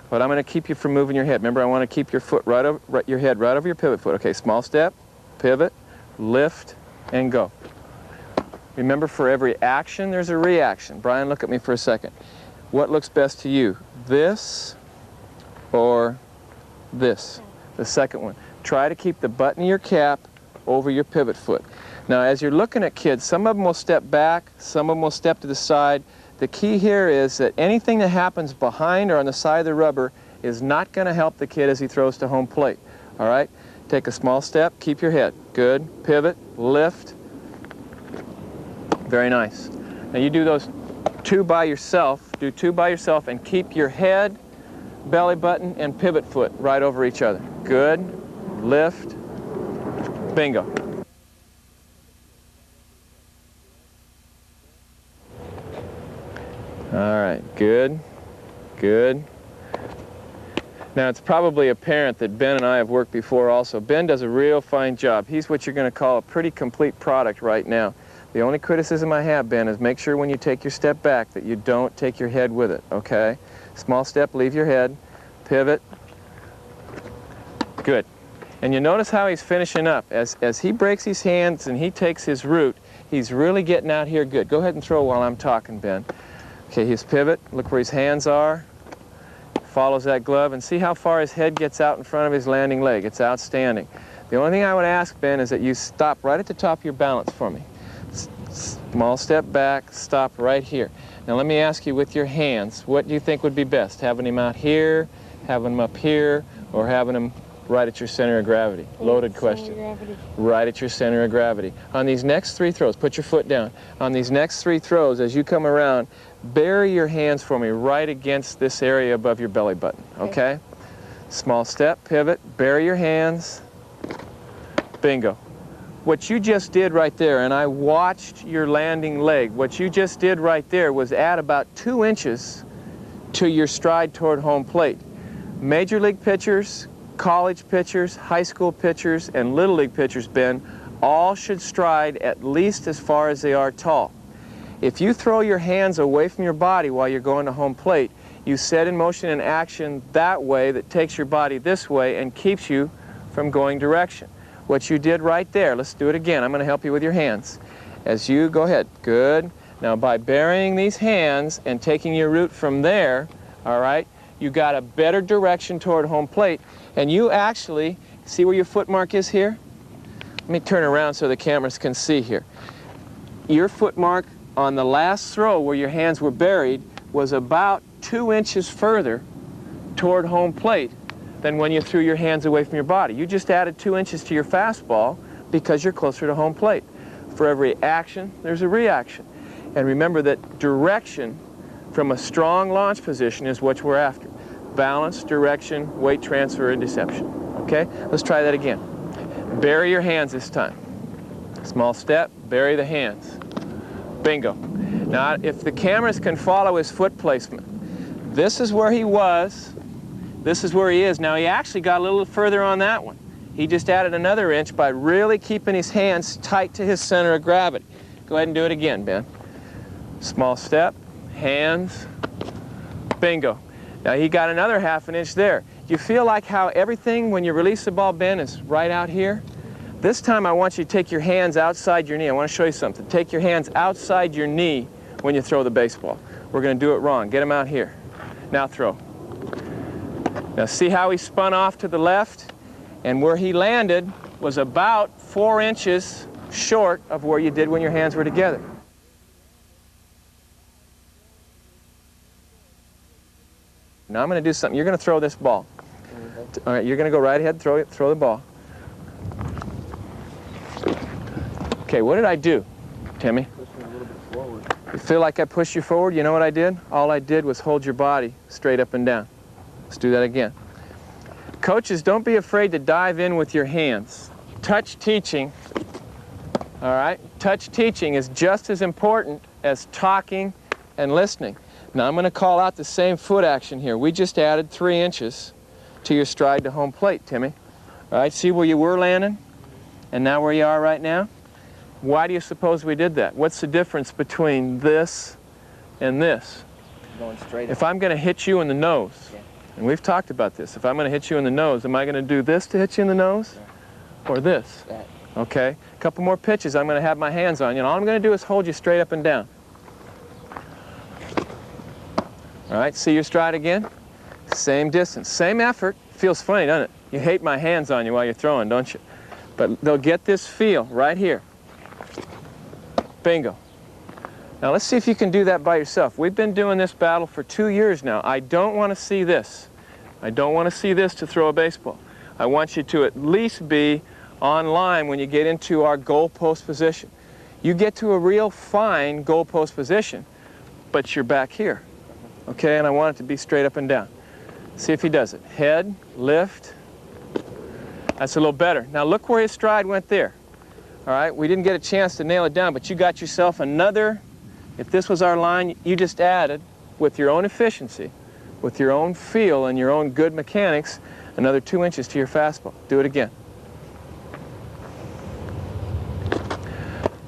but I'm going to keep you from moving your head. Remember, I want to keep your foot your head right over your pivot foot. Okay, small step, pivot, lift, and go. Remember, for every action, there's a reaction. Brian, look at me for a second. What looks best to you? This or this? The second one. Try to keep the button of your cap over your pivot foot. Now, as you're looking at kids, some of them will step back, some of them will step to the side. The key here is that anything that happens behind or on the side of the rubber is not going to help the kid as he throws to home plate. All right? Take a small step, keep your head. Good. Pivot, lift. Very nice. Now you do those 2 by yourself. Do 2 by yourself and keep your head, belly button, and pivot foot right over each other. Good. Lift. Bingo. All right, good, good. Now, it's probably apparent that Ben and I have worked before also. Ben does a real fine job. He's what you're going to call a pretty complete product right now. The only criticism I have, Ben, is make sure when you take your step back that you don't take your head with it, okay? Small step, leave your head, pivot. Good. And you notice how he's finishing up. As he breaks his hands and he takes his root, he's really getting out here good. Go ahead and throw while I'm talking, Ben. Okay, his pivot, look where his hands are, follows that glove, and see how far his head gets out in front of his landing leg. It's outstanding. The only thing I would ask, Ben, is that you stop right at the top of your balance for me. Small step back, stop right here. Now let me ask you, with your hands, what do you think would be best? Having him out here, having him up here, or having him right at your center of gravity? Loaded question. Right at your center of gravity. On these next 3 throws, put your foot down. On these next 3 throws, as you come around, bury your hands for me right against this area above your belly button, okay? Small step, pivot, bury your hands. Bingo. What you just did right there, and I watched your landing leg, what you just did right there was add about 2 inches to your stride toward home plate. Major league pitchers, college pitchers, high school pitchers, and little league pitchers, Ben, all should stride at least as far as they are tall. If you throw your hands away from your body while you're going to home plate, you set in motion an action that way that takes your body this way and keeps you from going direction. What you did right there, let's do it again. I'm going to help you with your hands. As you go ahead, good. Now by burying these hands and taking your root from there, all right, you got a better direction toward home plate, and you actually, see where your foot mark is here? Let me turn around so the cameras can see here. Your foot mark on the last throw where your hands were buried was about 2 inches further toward home plate than when you threw your hands away from your body. You just added 2 inches to your fastball because you're closer to home plate. For every action, there's a reaction. And remember that direction from a strong launch position is what we're after. Balance, direction, weight transfer, and deception. Okay? Let's try that again. Bury your hands this time. Small step, bury the hands. Bingo. Now, if the cameras can follow his foot placement, this is where he was, this is where he is. Now, he actually got a little further on that one. He just added another inch by really keeping his hands tight to his center of gravity. Go ahead and do it again, Ben. Small step, hands, bingo. Now, he got another ½ an inch there. Do you feel like how everything, when you release the ball, Ben, is right out here? This time, I want you to take your hands outside your knee. I want to show you something. Take your hands outside your knee when you throw the baseball. We're going to do it wrong. Get them out here. Now throw. Now, see how he spun off to the left? And where he landed was about 4 inches short of where you did when your hands were together. Now I'm going to do something. You're going to throw this ball. All right, you're going to go right ahead, throw the ball. Okay, what did I do, Timmy? Push me a little bit forward. You feel like I pushed you forward? You know what I did? All I did was hold your body straight up and down. Let's do that again. Coaches, don't be afraid to dive in with your hands. Touch teaching, all right? Touch teaching is just as important as talking and listening. Now I'm going to call out the same foot action here. We just added 3 inches to your stride to home plate, Timmy. All right, see where you were landing and now where you are right now? Why do you suppose we did that? What's the difference between this and this? Going straight. If I'm going to hit you in the nose, yeah. And we've talked about this, if I'm going to hit you in the nose, am I going to do this to hit you in the nose? Yeah. Or this? That. Okay, a couple more pitches, I'm going to have my hands on you, and all I'm going to do is hold you straight up and down. All right, see your stride again? Same distance, same effort. Feels funny, doesn't it? You hate my hands on you while you're throwing, don't you? But they'll get this feel right here. Bingo. Now let's see if you can do that by yourself. We've been doing this battle for 2 years now. I don't want to see this. I don't want to see this to throw a baseball. I want you to at least be on line when you get into our goal post position. You get to a real fine goal post position, but you're back here. Okay, and I want it to be straight up and down. See if he does it. Head, lift. That's a little better. Now look where his stride went there. All right, we didn't get a chance to nail it down, but you got yourself another, if this was our line, you just added, with your own efficiency, with your own feel and your own good mechanics, another 2 inches to your fastball. Do it again.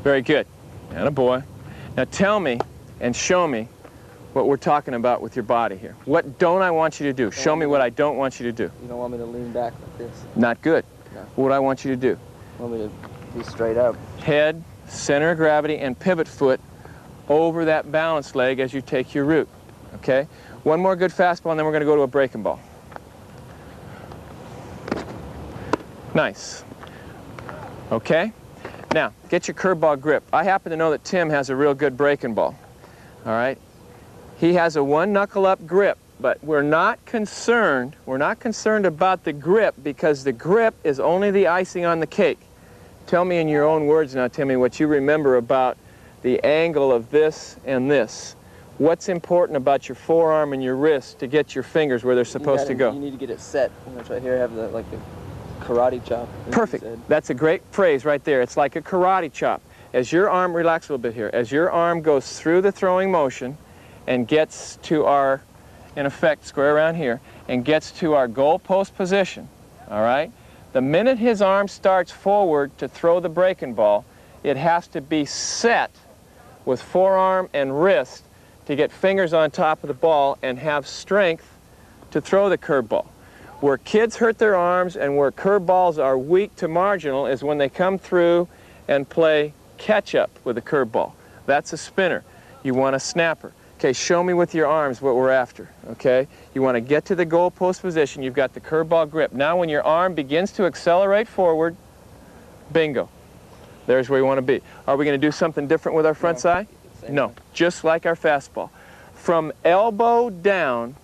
Very good. And a boy. Now tell me and show me what we're talking about with your body here. What don't I want you to do? Show me what I don't want you to do. You don't want me to lean back like this? Not good. No. What do I want you to do? You want me to be straight up? Head, center of gravity, and pivot foot over that balance leg as you take your route. Okay? One more good fastball, and then we're going to go to a breaking ball. Nice. Okay? Now, get your curveball grip. I happen to know that Tim has a real good breaking ball. All right? He has a one knuckle up grip, but we're not concerned about the grip because the grip is only the icing on the cake. Tell me in your own words now, Timmy, what you remember about the angle of this and this. What's important about your forearm and your wrist to get your fingers where they're supposed to go? You need to get it set. Right here I have the karate chop. Perfect. That's a great phrase right there. It's like a karate chop. As your arm, relax a little bit here, as your arm goes through the throwing motion and gets to our, in effect, square around here, and gets to our goal post position, all right? The minute his arm starts forward to throw the breaking ball, it has to be set with forearm and wrist to get fingers on top of the ball and have strength to throw the curveball. Where kids hurt their arms and where curveballs are weak to marginal is when they come through and play catch-up with a curveball. That's a spinner. You want a snapper. Okay, show me with your arms what we're after, okay? You want to get to the goalpost position. You've got the curveball grip. Now when your arm begins to accelerate forward, bingo. There's where you want to be. Are we going to do something different with our front side? No, just like our fastball. From elbow down,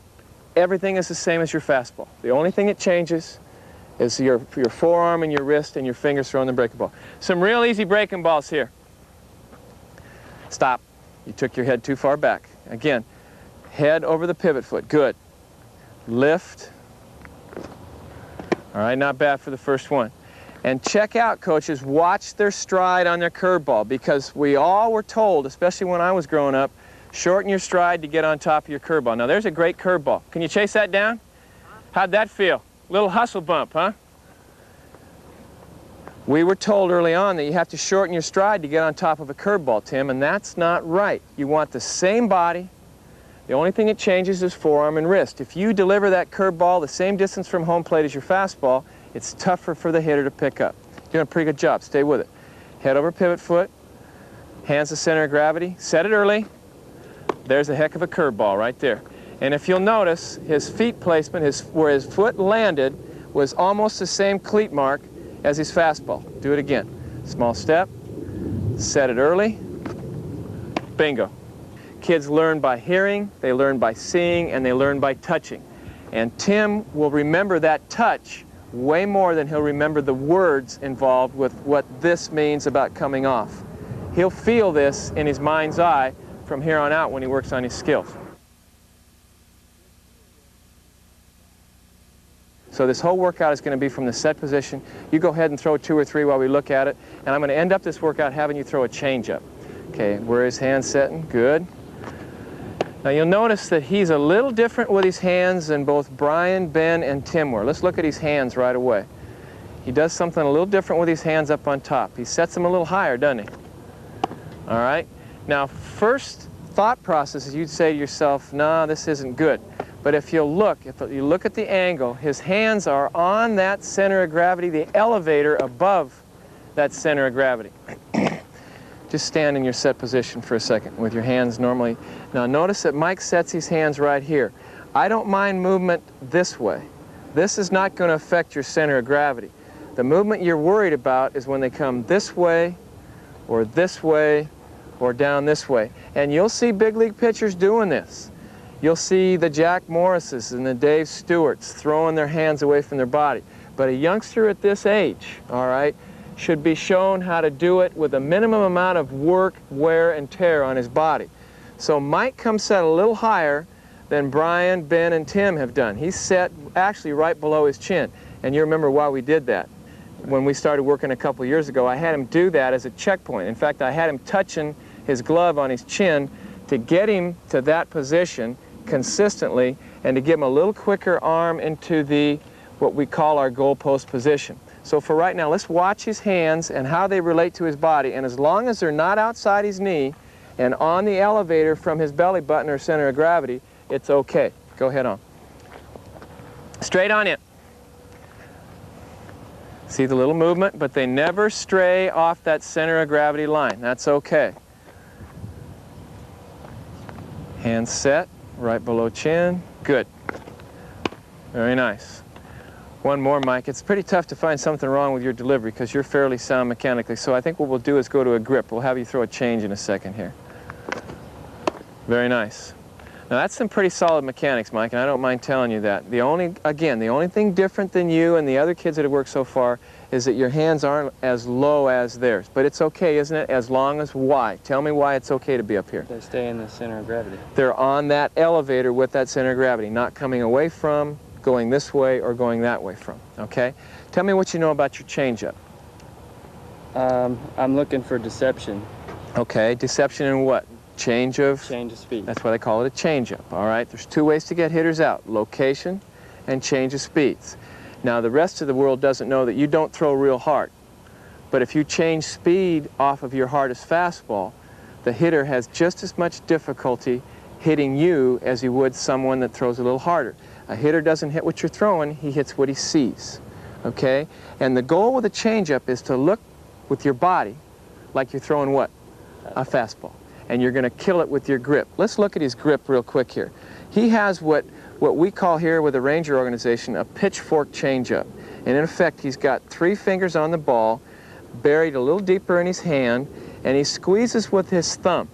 everything is the same as your fastball. The only thing that changes is your forearm and your wrist and your fingers throwing the breaking ball. Some real easy breaking balls here. Stop. You took your head too far back. Again, head over the pivot foot. Good. Lift. All right, not bad for the first one. And check out, coaches, watch their stride on their curveball, because we all were told, especially when I was growing up, shorten your stride to get on top of your curveball. Now there's a great curveball. Can you chase that down? How'd that feel? Little hustle bump, huh? We were told early on that you have to shorten your stride to get on top of a curveball, Tim, and that's not right. You want the same body. The only thing that changes is forearm and wrist. If you deliver that curveball the same distance from home plate as your fastball, it's tougher for the hitter to pick up. You're doing a pretty good job. Stay with it. Head over pivot foot, hands to center of gravity, set it early. There's a heck of a curveball right there. And if you'll notice, his feet placement, where his foot landed, was almost the same cleat mark as his fastball. Do it again. Small step, set it early, bingo. Kids learn by hearing, they learn by seeing, and they learn by touching. And Tim will remember that touch way more than he'll remember the words involved with what this means about coming off. He'll feel this in his mind's eye from here on out when he works on his skills. So this whole workout is going to be from the set position. You go ahead and throw 2 or 3 while we look at it, and I'm going to end up this workout having you throw a changeup. Okay, where his hand's setting? Good. Now you'll notice that he's a little different with his hands than both Brian, Ben, and Tim were. Let's look at his hands right away. He does something a little different with his hands up on top. He sets them a little higher, doesn't he? All right. Now, first thought process is you'd say to yourself, nah, this isn't good. But if you look at the angle, his hands are on that center of gravity, the elevator above that center of gravity. Just stand in your set position for a second with your hands normally. Now notice that Mike sets his hands right here. I don't mind movement this way. This is not going to affect your center of gravity. The movement you're worried about is when they come this way, or down this way. And you'll see big league pitchers doing this. You'll see the Jack Morrises and the Dave Stewarts throwing their hands away from their body. But a youngster at this age, all right, should be shown how to do it with a minimum amount of work, wear, and tear on his body. So Mike comes set a little higher than Brian, Ben, and Tim have done. He's set actually right below his chin. And you remember why we did that. When we started working a couple years ago, I had him do that as a checkpoint. In fact, I had him touching his glove on his chin to get him to that position consistently and to give him a little quicker arm into what we call our goalpost position. So for right now, let's watch his hands and how they relate to his body. And as long as they're not outside his knee and on the elevator from his belly button or center of gravity, it's okay. Go ahead on. Straight on in. See the little movement, but they never stray off that center of gravity line. That's okay. Hands set, right below chin. Good. Very nice. One more, Mike. It's pretty tough to find something wrong with your delivery because you're fairly sound mechanically. So I think what we'll do is go to a grip. We'll have you throw a change in a second here. Very nice. Now that's some pretty solid mechanics, Mike, and I don't mind telling you that. The only thing different than you and the other kids that have worked so far is that your hands aren't as low as theirs. But it's okay, isn't it? As long as why? Tell me why it's okay to be up here. They stay in the center of gravity. They're on that elevator with that center of gravity, not coming away from, going this way, or going that way from, okay? Tell me what you know about your changeup. I'm looking for deception. Okay, deception in what? Change of speed. That's why they call it a changeup, all right? There's 2 ways to get hitters out, location and change of speeds. Now, the rest of the world doesn't know that you don't throw real hard. But if you change speed off of your hardest fastball, the hitter has just as much difficulty hitting you as he would someone that throws a little harder. A hitter doesn't hit what you're throwing, he hits what he sees, okay? And the goal with a changeup is to look with your body like you're throwing what? A fastball. and you're going to kill it with your grip. Let's look at his grip real quick here. He has what we call here with the Ranger organization a pitchfork changeup. And in effect, he's got 3 fingers on the ball, buried a little deeper in his hand, and he squeezes with his thumb.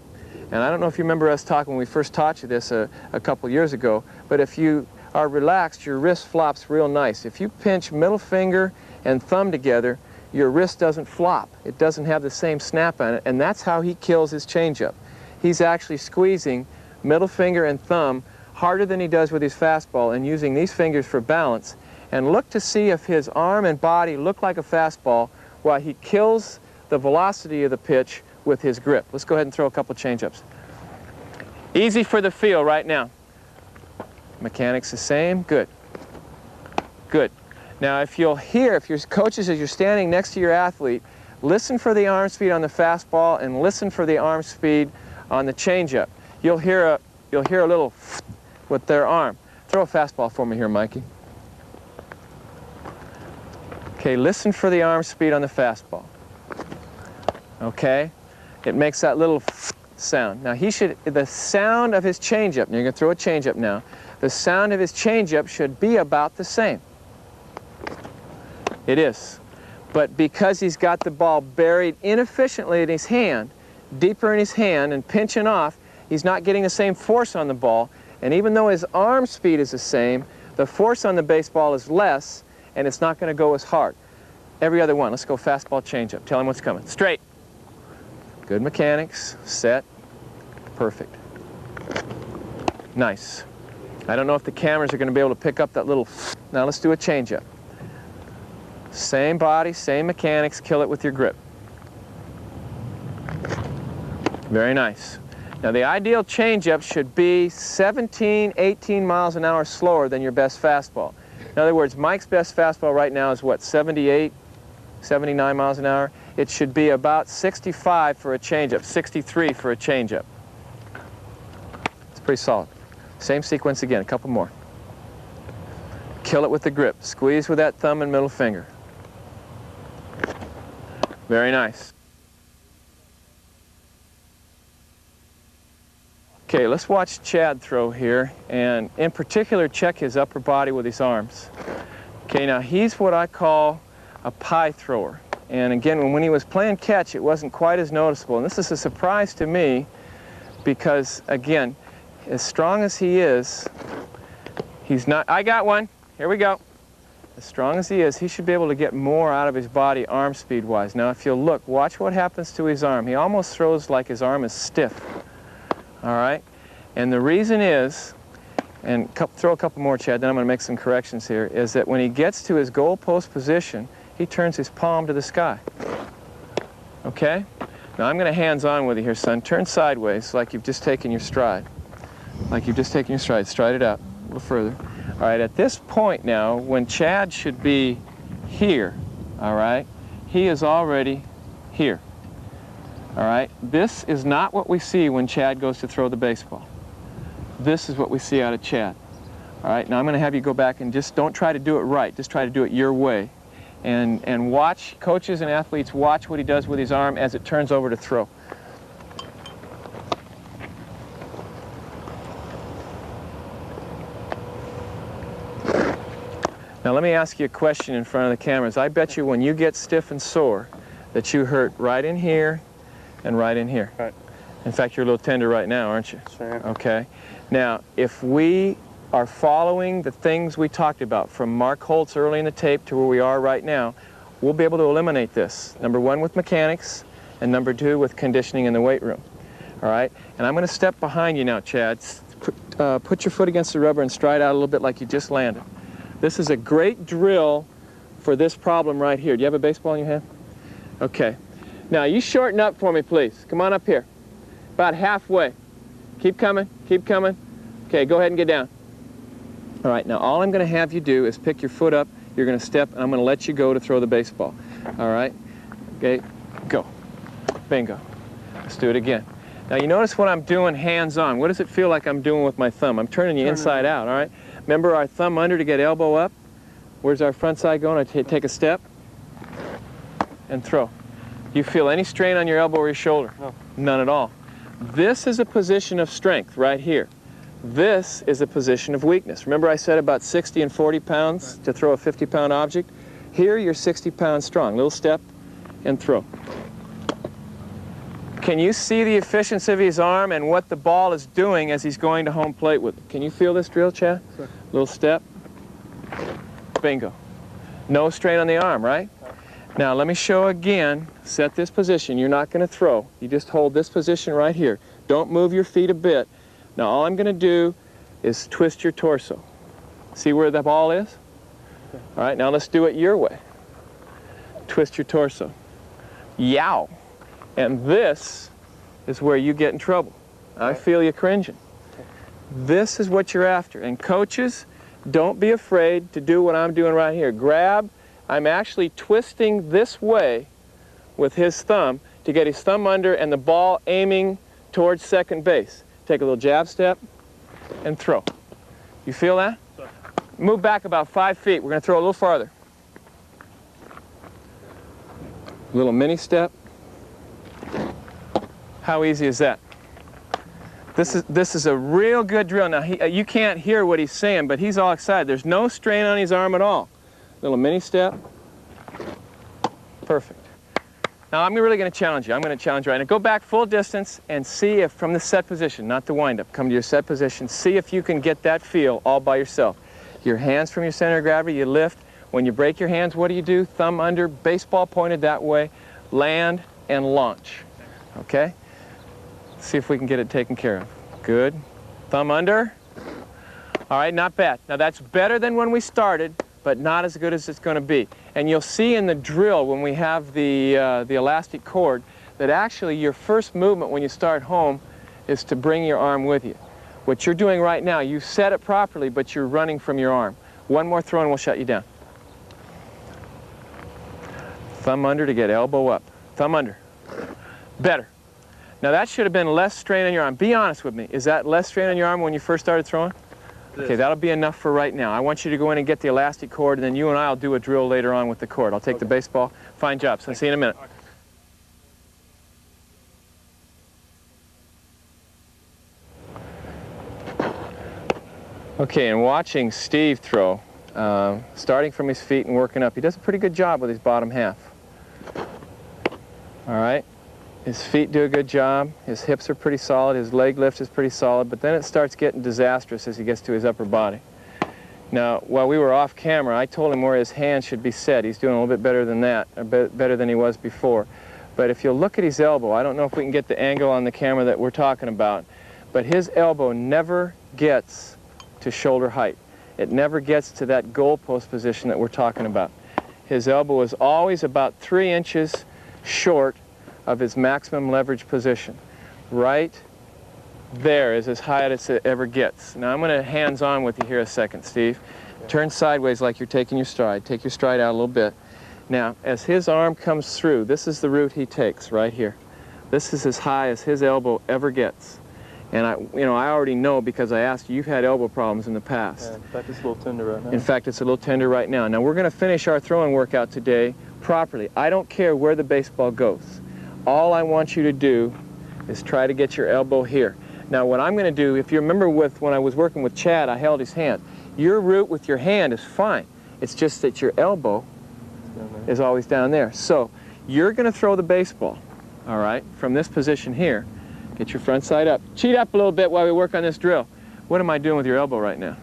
And I don't know if you remember us talking when we first taught you this a couple years ago, but if you are relaxed, your wrist flops real nice. If you pinch middle finger and thumb together, your wrist doesn't flop. It doesn't have the same snap on it, and that's how he kills his changeup. He's actually squeezing middle finger and thumb harder than he does with his fastball and using these fingers for balance. And look to see if his arm and body look like a fastball while he kills the velocity of the pitch with his grip. Let's go ahead and throw a couple changeups. Easy for the feel right now. Mechanics the same. Good. Good. Now if you'll hear, if your coaches, as you're standing next to your athlete, listen for the arm speed on the fastball and listen for the arm speed on the changeup. You'll hear a little with their arm. Throw a fastball for me here, Mikey. Okay, listen for the arm speed on the fastball. Okay, it makes that little sound. Now the sound of his changeup, and you're going to throw a changeup now, the sound of his changeup should be about the same. It is. But because he's got the ball buried inefficiently in his hand, deeper in his hand and pinching off, he's not getting the same force on the ball. And even though his arm speed is the same, the force on the baseball is less, and it's not going to go as hard. Every other one. Let's go fastball changeup. Tell him what's coming. Straight. Good mechanics. Set. Perfect. Nice. I don't know if the cameras are going to be able to pick up that little. Now let's do a changeup. Same body, same mechanics. Kill it with your grip. Very nice. Now the ideal changeup should be 17, 18 miles an hour slower than your best fastball. In other words, Mike's best fastball right now is what, 78, 79 miles an hour? It should be about 65 for a changeup, 63 for a changeup. It's pretty solid. Same sequence again, a couple more. Kill it with the grip. Squeeze with that thumb and middle finger. Very nice. Okay, let's watch Chad throw here, and in particular check his upper body with his arms. Okay, now he's what I call a pie thrower. And again, when he was playing catch, it wasn't quite as noticeable. And this is a surprise to me because, again, as strong as he is, he's not... I got one. Here we go. As strong as he is, he should be able to get more out of his body arm speed-wise. Now, if you'll look, watch what happens to his arm. He almost throws like his arm is stiff. All right? And the reason is, and throw a couple more, Chad, then I'm going to make some corrections here, is that when he gets to his goal post position, he turns his palm to the sky. Okay? Now I'm going to hands-on with you here, son. Turn sideways like you've just taken your stride. Like you've just taken your stride. Stride it out a little further. All right, at this point now, when Chad should be here, all right, he is already here. All right, this is not what we see when Chad goes to throw the baseball. This is what we see out of Chad. All right, now I'm going to have you go back and just don't try to do it right. Just try to do it your way. And watch, coaches and athletes, watch what he does with his arm as it turns over to throw. Now let me ask you a question in front of the cameras. I bet you when you get stiff and sore that you hurt right in here and right in here. Right. In fact, you're a little tender right now, aren't you? Sure. Okay. Now, if we are following the things we talked about from Mark Holtz early in the tape to where we are right now, we'll be able to eliminate this. Number one, with mechanics, and number two, with conditioning in the weight room. All right? And I'm going to step behind you now, Chad. Put your foot against the rubber and stride out a little bit like you just landed. This is a great drill for this problem right here. Do you have a baseball in your hand? Okay. Now, you shorten up for me, please. Come on up here. About halfway. Keep coming. Keep coming. Okay, go ahead and get down. All right, now all I'm going to have you do is pick your foot up. You're going to step, and I'm going to let you go to throw the baseball. All right? Okay, go. Bingo. Let's do it again. Now, you notice what I'm doing hands-on. What does it feel like I'm doing with my thumb? I'm turning you inside out, all right? Remember our thumb under to get elbow up? Where's our front side going? I take a step and throw. Do you feel any strain on your elbow or your shoulder? No. None at all. This is a position of strength right here. This is a position of weakness. Remember I said about 60 and 40 pounds to throw a 50-pound object? Here you're 60 pounds strong. Little step and throw. Can you see the efficiency of his arm and what the ball is doing as he's going to home plate with it? Can you feel this drill, Chad? Sure. Little step. Bingo. No strain on the arm, right? Now let me show again. Set this position. You're not going to throw. You just hold this position right here. Don't move your feet a bit. Now all I'm going to do is twist your torso. See where the ball is? Okay. All right, now let's do it your way. Twist your torso. Yow. And this is where you get in trouble. I feel you cringing. This is what you're after. And coaches, don't be afraid to do what I'm doing right here. Grab. I'm actually twisting this way with his thumb to get his thumb under and the ball aiming towards second base. Take a little jab step and throw. You feel that? Move back about 5 feet. We're going to throw a little farther. A little mini step. How easy is that? This is a real good drill. Now, you can't hear what he's saying, but he's all excited. There's no strain on his arm at all. Little mini step. Perfect. Now, I'm really going to challenge you. I'm going to challenge you right now. Go back full distance and see if, from the set position, not the wind-up, come to your set position, see if you can get that feel all by yourself. Your hands from your center of gravity, you lift. When you break your hands, what do? Thumb under, baseball pointed that way, land and launch. Okay? See if we can get it taken care of. Good. Thumb under. All right, not bad. Now that's better than when we started, but not as good as it's going to be. And you'll see in the drill when we have the elastic cord that actually your first movement when you start home is to bring your arm with you. What you're doing right now, you set it properly, but you're running from your arm. One more throw and we'll shut you down. Thumb under to get elbow up. Thumb under. Better. Now that should have been less strain on your arm. Be honest with me. Is that less strain on your arm when you first started throwing? Okay, that'll be enough for right now. I want you to go in and get the elastic cord, and then you and I will do a drill later on with the cord. I'll take the baseball. Fine job. So I'll see you in a minute. Okay, and watching Steve throw, starting from his feet and working up, he does a pretty good job with his bottom half. All right. His feet do a good job, his hips are pretty solid, his leg lift is pretty solid, but then it starts getting disastrous as he gets to his upper body. Now, while we were off camera, I told him where his hands should be set. He's doing a little bit better than that, or better than he was before. But if you'll look at his elbow, I don't know if we can get the angle on the camera that we're talking about, but his elbow never gets to shoulder height. It never gets to that goalpost position that we're talking about. His elbow is always about 3 inches short of his maximum leverage position. Right there is as high as it ever gets. Now I'm going to hands-on with you here a second, Steve. Turn sideways like you're taking your stride. Take your stride out a little bit. Now, as his arm comes through, this is the route he takes right here. This is as high as his elbow ever gets. And I already know because I asked you, you've had elbow problems in the past. Yeah, in fact, it's a little tender right now. In fact, it's a little tender right now. Now, we're going to finish our throwing workout today properly. I don't care where the baseball goes. All I want you to do is try to get your elbow here. Now what I'm going to do, if you remember when I was working with Chad, I held his hand. Your route with your hand is fine. It's just that your elbow is always down there. So you're going to throw the baseball, all right, from this position here. Get your front side up. Cheat up a little bit while we work on this drill. What am I doing with your elbow right now?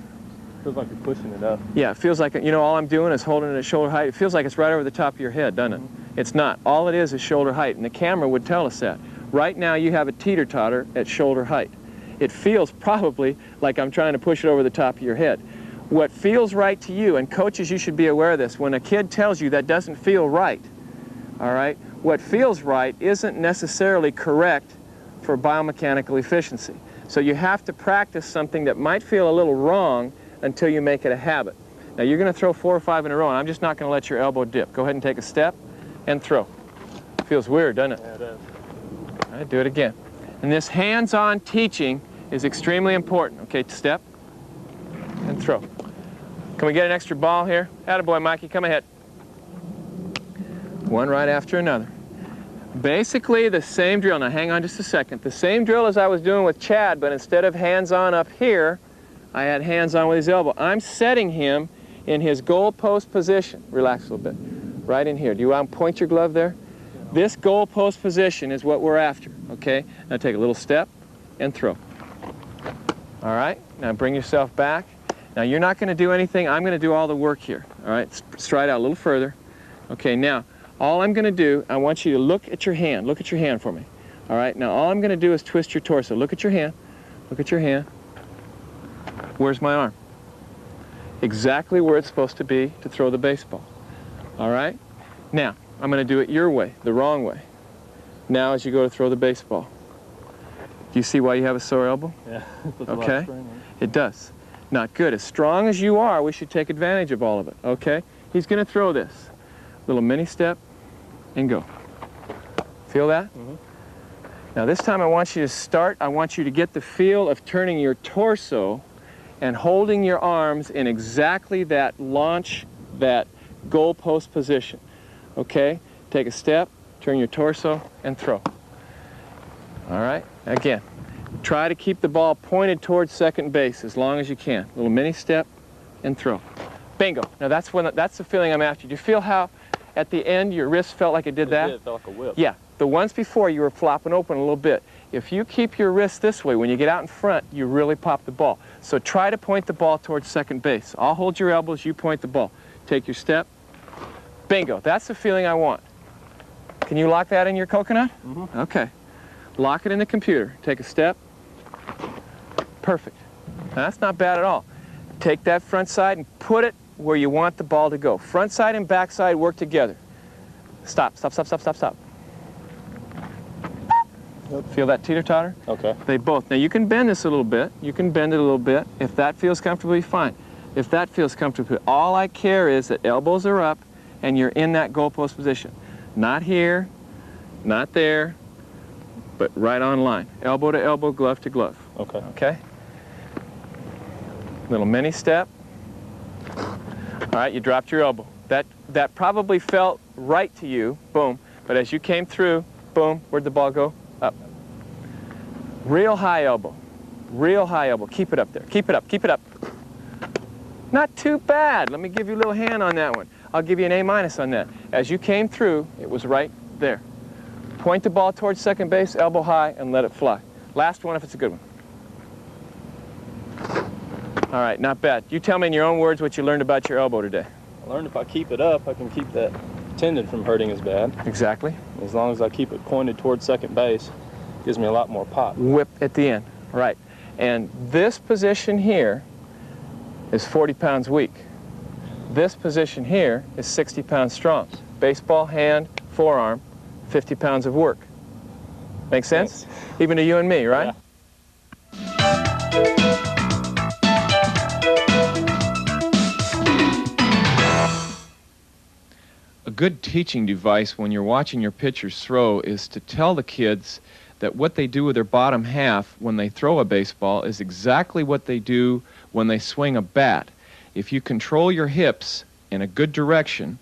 Feels like you're pushing it up. Yeah, it feels like, all I'm doing is holding it at shoulder height. It feels like it's right over the top of your head, doesn't it? It's not. All it is shoulder height, and the camera would tell us that. Right now you have a teeter-totter at shoulder height. It feels probably like I'm trying to push it over the top of your head. What feels right to you, and coaches, you should be aware of this, when a kid tells you that doesn't feel right, all right, what feels right isn't necessarily correct for biomechanical efficiency. So you have to practice something that might feel a little wrong until you make it a habit. Now you're going to throw 4 or 5 in a row, and I'm just not going to let your elbow dip. Go ahead and take a step and throw. Feels weird, doesn't it? Yeah, it does. All right, do it again. And this hands-on teaching is extremely important. Okay, step and throw. Can we get an extra ball here? Attaboy, Mikey, come ahead. One right after another. Basically the same drill. Now hang on just a second. The same drill as I was doing with Chad, but instead of hands-on up here, I had hands-on with his elbow. I'm setting him in his goal post position. Relax a little bit. Right in here. Do you want to point your glove there? This goal post position is what we're after, okay? Now take a little step and throw. All right, now bring yourself back. Now you're not going to do anything. I'm going to do all the work here. All right, stride out a little further. Okay, now all I'm going to do, I want you to look at your hand. Look at your hand for me. All right, now all I'm going to do is twist your torso. Look at your hand. Look at your hand. Where's my arm? Exactly where it's supposed to be to throw the baseball. All right? Now, I'm going to do it your way, the wrong way. Now as you go to throw the baseball. Do you see why you have a sore elbow? Yeah. Okay? It does. Not good. As strong as you are, we should take advantage of all of it. Okay? He's going to throw this. Little mini step and go. Feel that? Mm-hmm. Now this time I want you to start, I want you to get the feel of turning your torso and holding your arms in exactly that launch, that goal post position. Okay? Take a step, turn your torso, and throw. All right? Again, try to keep the ball pointed towards second base as long as you can. Little mini step and throw. Bingo. Now that's the feeling I'm after. Do you feel how at the end your wrist felt like it did that? It felt like a whip. Yeah. The ones before you were flopping open a little bit. If you keep your wrist this way, when you get out in front, you really pop the ball. So try to point the ball towards second base. I'll hold your elbows, you point the ball. Take your step. Bingo. That's the feeling I want. Can you lock that in your coconut? Mm-hmm. Okay. Lock it in the computer. Take a step. Perfect. Now, that's not bad at all. Take that front side and put it where you want the ball to go. Front side and back side work together. Stop, stop, stop, stop, stop, stop. Feel that teeter-totter? Okay. They both. Now you can bend this a little bit. You can bend it a little bit. If that feels comfortably, fine. If that feels comfortable, all I care is that elbows are up and you're in that goalpost position. Not here, not there, but right on line. Elbow to elbow, glove to glove. Okay. Okay? Little mini step. All right, you dropped your elbow. That probably felt right to you, boom. But as you came through, boom, where'd the ball go? Up. Real high elbow. Real high elbow. Keep it up there. Keep it up. Keep it up. Not too bad. Let me give you a little hand on that one. I'll give you an A- on that. As you came through, it was right there. Point the ball towards second base, elbow high, and let it fly. Last one if it's a good one. All right, not bad. You tell me in your own words what you learned about your elbow today. I learned if I keep it up, I can keep that tendon from hurting as bad. Exactly. As long as I keep it pointed towards second base, it gives me a lot more pop. Whip at the end. Right. And this position here is 40 pounds weak. This position here is 60 pounds strong. Baseball, hand, forearm, 50 pounds of work. Make sense? Thanks. Even to you and me, right? Yeah. A good teaching device when you're watching your pitchers throw is to tell the kids that what they do with their bottom half when they throw a baseball is exactly what they do when they swing a bat. If you control your hips in a good direction,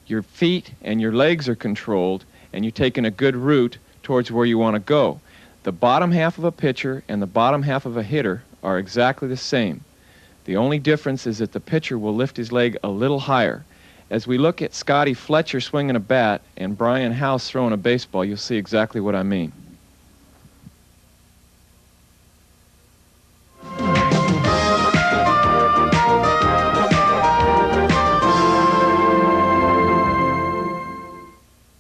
your feet and your legs are controlled, and you're taking a good route towards where you want to go. The bottom half of a pitcher and the bottom half of a hitter are exactly the same. The only difference is that the pitcher will lift his leg a little higher. As we look at Scotty Fletcher swinging a bat and Brian House throwing a baseball, you'll see exactly what I mean.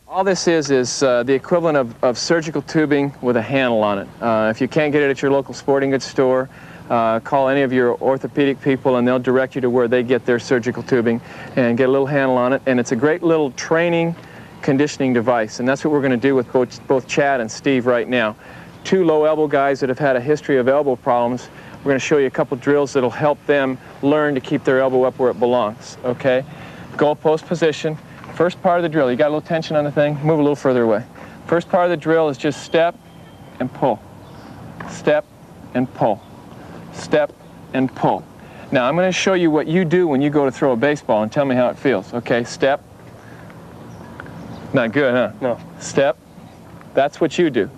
All this is the equivalent of surgical tubing with a handle on it. If you can't get it at your local sporting goods store, call any of your orthopedic people and they'll direct you to where they get their surgical tubing and get a little handle on it. And it's a great little training conditioning device, and that's what we're going to do with both Chad and Steve right now. Two low elbow guys that have had a history of elbow problems. We're going to show you a couple drills that'll help them learn to keep their elbow up where it belongs, okay? Goalpost position. First part of the drill, you got a little tension on the thing? Move a little further away. First part of the drill is just step and pull. Step and pull. Step and pull. Now I'm going to show you what you do when you go to throw a baseball and tell me how it feels. Okay, step. Not good, huh? No. Step. That's what you do.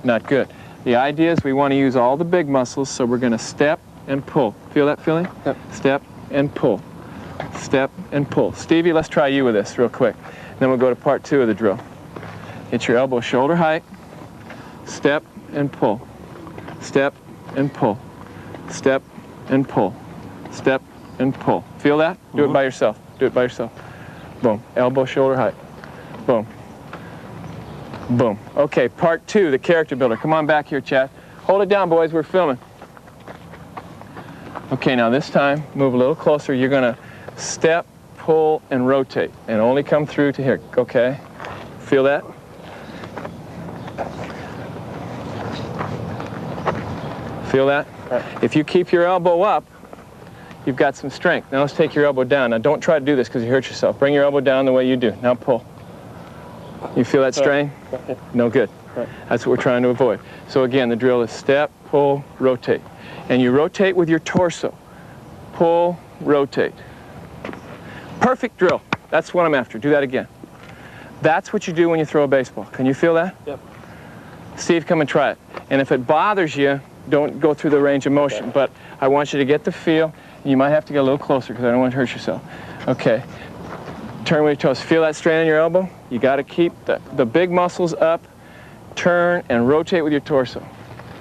Not good. The idea is we want to use all the big muscles, so we're going to step and pull. Feel that feeling? Yep. Step and pull. Step and pull. Stevie, let's try you with this real quick. Then we'll go to part 2 of the drill. Get your elbow shoulder height. Step and pull. Step and pull. Step and pull. Step and pull. Feel that? Do it by yourself. Do it by yourself. Boom. Elbow shoulder height. Boom. Boom. Okay, part 2, the character builder. Come on back here, Chad. Hold it down, boys. We're filming. Okay, now this time, move a little closer. You're going to step, pull, and rotate, and only come through to here. Okay? Feel that? Feel that? Right. If you keep your elbow up, you've got some strength. Now let's take your elbow down. Now don't try to do this because you hurt yourself. Bring your elbow down the way you do. Now pull. You feel that strain? Right. No good. Right. That's what we're trying to avoid. So again, the drill is step, pull, rotate. And you rotate with your torso. Pull, rotate. Perfect drill. That's what I'm after. Do that again. That's what you do when you throw a baseball. Can you feel that? Yep. Steve, come and try it. And if it bothers you, don't go through the range of motion. But I want you to get the feel. You might have to get a little closer because I don't want to hurt yourself. Okay. Turn with your toes. Feel that strain in your elbow? You got to keep the big muscles up. Turn and rotate with your torso.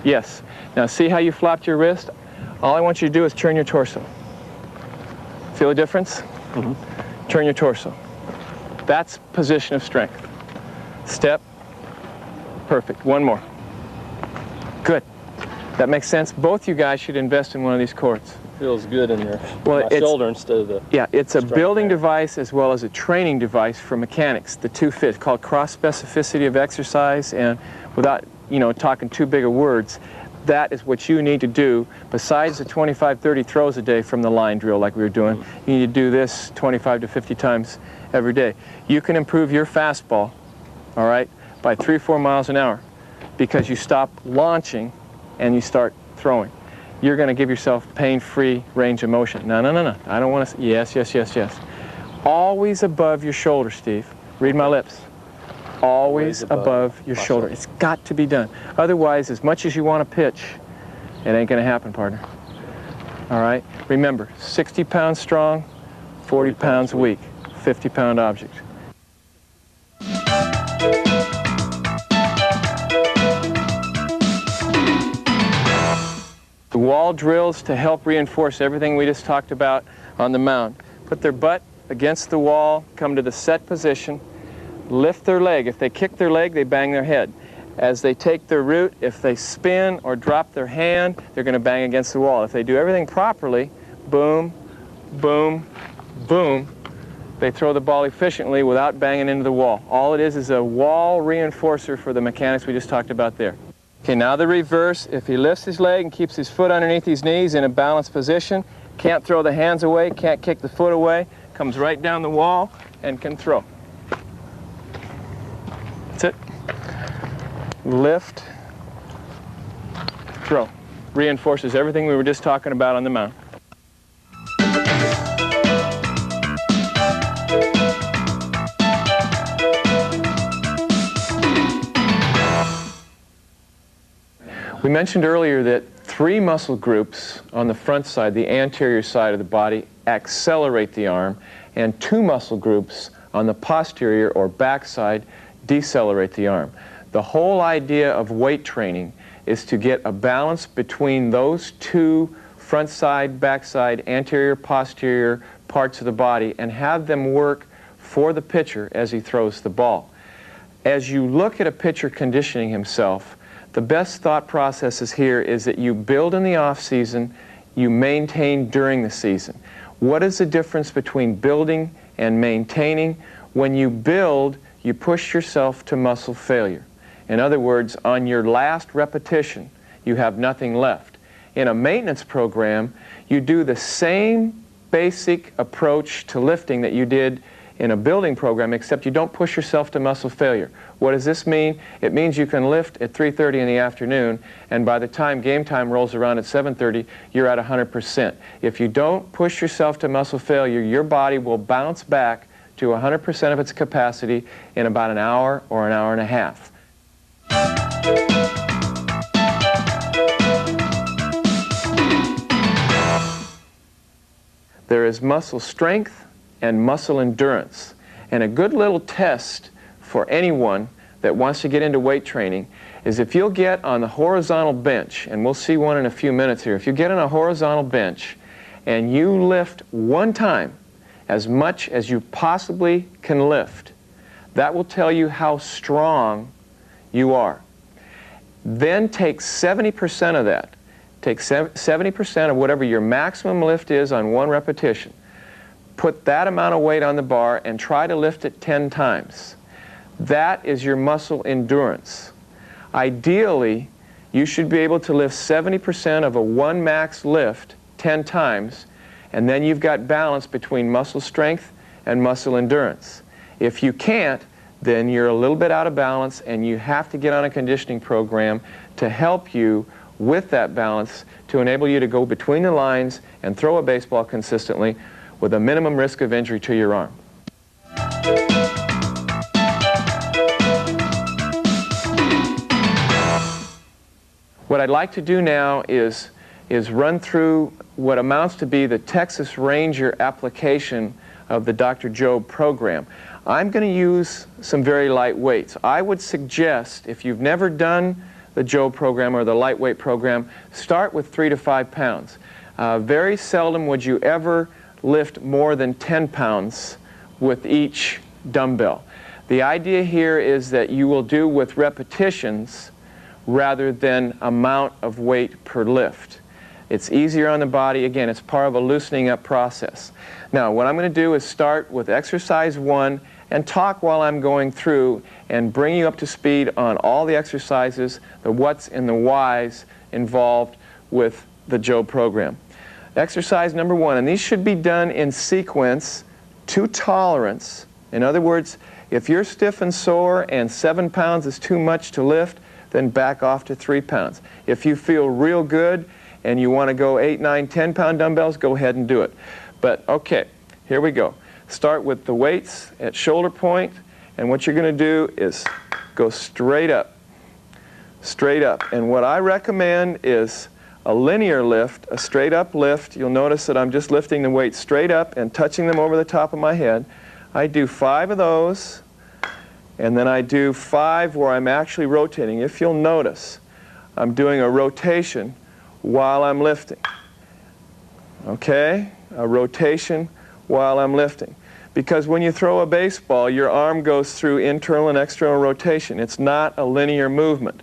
Yes. Now see how you flopped your wrist? All I want you to do is turn your torso. Feel the difference? Mm-hmm. Turn your torso. That's position of strength. Step. Perfect. One more. Good. That makes sense? Both you guys should invest in one of these courts. Feels good in your Well, my shoulder instead of the... Yeah, it's a strength building there. device as well as a training device for mechanics. The two fit, called cross-specificity of exercise, and without, talking too big of words, that is what you need to do. Besides the 25, 30 throws a day from the line drill like we were doing, you need to do this 25 to 50 times every day. You can improve your fastball, all right, by 3 or 4 miles an hour because you stop launching and you start throwing. You're going to give yourself pain-free range of motion. No. I don't want to... Yes. Always above your shoulder, Steve. Read my lips. Always above your shoulder. It's got to be done. Otherwise, as much as you want to pitch, it ain't going to happen, partner. All right? Remember, 60 pounds strong, 40 pounds weak, 50-pound object. The wall drills to help reinforce everything we just talked about on the mound. Put their butt against the wall, come to the set position, lift their leg. If they kick their leg, they bang their head. As they take their root, if they spin or drop their hand, they're going to bang against the wall. If they do everything properly, boom, boom, boom, they throw the ball efficiently without banging into the wall. All it is a wall reinforcer for the mechanics we just talked about there. Okay, now the reverse. If he lifts his leg and keeps his foot underneath his knees in a balanced position, can't throw the hands away, can't kick the foot away, comes right down the wall and can throw. That's it. Lift, throw. Reinforces everything we were just talking about on the mound. We mentioned earlier that 3 muscle groups on the front side, the anterior side of the body, accelerate the arm, and 2 muscle groups on the posterior or back side decelerate the arm. The whole idea of weight training is to get a balance between those 2 front side, back side, anterior, posterior parts of the body and have them work for the pitcher as he throws the ball. As you look at a pitcher conditioning himself, the best thought processes here is that you build in the off season, you maintain during the season. What is the difference between building and maintaining? When you build, you push yourself to muscle failure. In other words, on your last repetition, you have nothing left. In a maintenance program, you do the same basic approach to lifting that you did in a building program, except you don't push yourself to muscle failure. What does this mean? It means you can lift at 3:30 in the afternoon, and by the time game time rolls around at 7:30, you're at 100%. If you don't push yourself to muscle failure, your body will bounce back to 100% of its capacity in about an hour or an hour and a half. There is muscle strength and muscle endurance. And a good little test for anyone that wants to get into weight training is if you'll get on the horizontal bench, and we'll see one in a few minutes here, if you get on a horizontal bench and you lift one time as much as you possibly can lift, that will tell you how strong you are. Then take 70% of that. Take 70% of whatever your maximum lift is on one repetition. Put that amount of weight on the bar and try to lift it 10 times. That is your muscle endurance. Ideally, you should be able to lift 70% of a one max lift 10 times, and then you've got balance between muscle strength and muscle endurance. If you can't, then you're a little bit out of balance, and you have to get on a conditioning program to help you with that balance to enable you to go between the lines and throw a baseball consistently with a minimum risk of injury to your arm. What I'd like to do now is run through what amounts to be the Texas Ranger application of the Dr. Jobe program. I'm going to use some very light weights. I would suggest, if you've never done the Jobe program or the lightweight program, start with 3 to 5 pounds. Very seldom would you ever lift more than 10 pounds with each dumbbell. The idea here is that you will do with repetitions rather than amount of weight per lift. It's easier on the body. Again, it's part of a loosening up process. Now, what I'm going to do is start with exercise 1 and talk while I'm going through and bring you up to speed on all the exercises, the what's and the whys involved with the Jobe program. Exercise number 1, and these should be done in sequence to tolerance. In other words, if you're stiff and sore and 7 pounds is too much to lift, then back off to 3 pounds. If you feel real good and you want to go 8, 9, 10 pound dumbbells, go ahead and do it. But okay, here we go. Start with the weights at shoulder point, and what you're going to do is go straight up. Straight up. And what I recommend is a linear lift, a straight up lift. You'll notice that I'm just lifting the weight straight up and touching them over the top of my head. I do 5 of those, and then I do 5 where I'm actually rotating. If you'll notice, I'm doing a rotation while I'm lifting. Okay? A rotation while I'm lifting. Because when you throw a baseball, your arm goes through internal and external rotation. It's not a linear movement.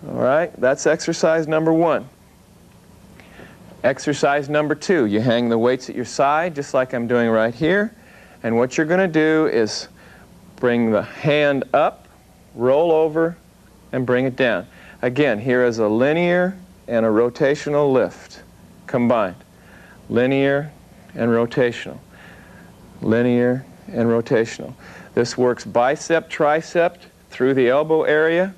All right? That's exercise number 1. Exercise number 2, you hang the weights at your side, just like I'm doing right here. And what you're going to do is bring the hand up, roll over, and bring it down. Again, here is a linear and a rotational lift combined. Linear and rotational. Linear and rotational. This works bicep, tricep, through the elbow area.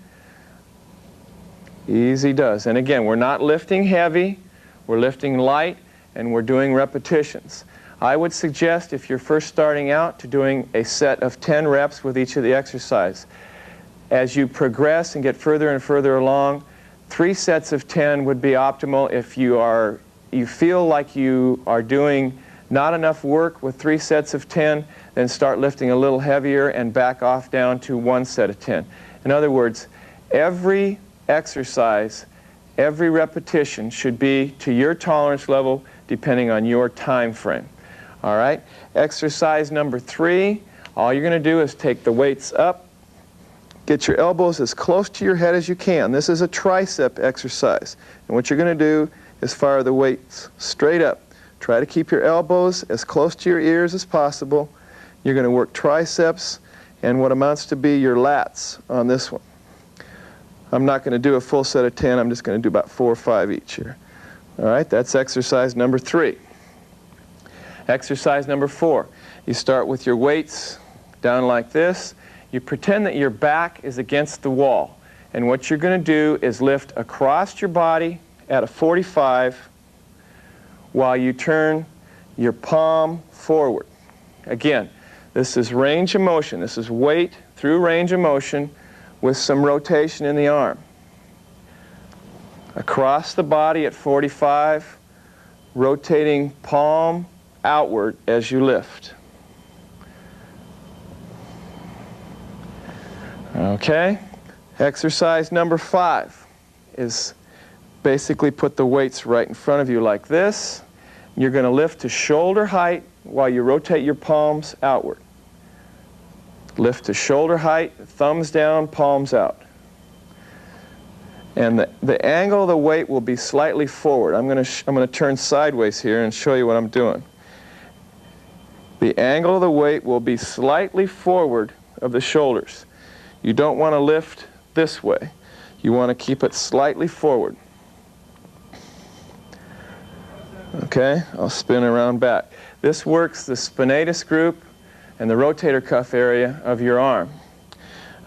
Easy does. And again, we're not lifting heavy, we're lifting light, and we're doing repetitions. I would suggest, if you're first starting out, to doing a set of 10 reps with each of the exercise. As you progress and get further and further along, 3 sets of 10 would be optimal. If you feel like you are doing not enough work with 3 sets of 10, then start lifting a little heavier and back off down to 1 set of 10. In other words, every exercise, every repetition should be to your tolerance level depending on your time frame. All right? Exercise number 3, all you're going to do is take the weights up, get your elbows as close to your head as you can. This is a tricep exercise. And what you're going to do is fire the weights straight up. Try to keep your elbows as close to your ears as possible. You're going to work triceps and what amounts to be your lats on this one. I'm not going to do a full set of 10. I'm just going to do about 4 or 5 each here. All right, that's exercise number 3. Exercise number 4. You start with your weights down like this. You pretend that your back is against the wall. And what you're going to do is lift across your body at a 45 while you turn your palm forward. Again, this is range of motion. This is weight through range of motion with some rotation in the arm. Across the body at 45, rotating palm outward as you lift. Okay? Exercise number 5 is basically put the weights right in front of you like this. You're going to lift to shoulder height while you rotate your palms outward. Lift to shoulder height, thumbs down, palms out. And the angle of the weight will be slightly forward. I'm going to turn sideways here and show you what I'm doing. The angle of the weight will be slightly forward of the shoulders. You don't want to lift this way. You want to keep it slightly forward. Okay, I'll spin around back. This works the spinatus group and the rotator cuff area of your arm,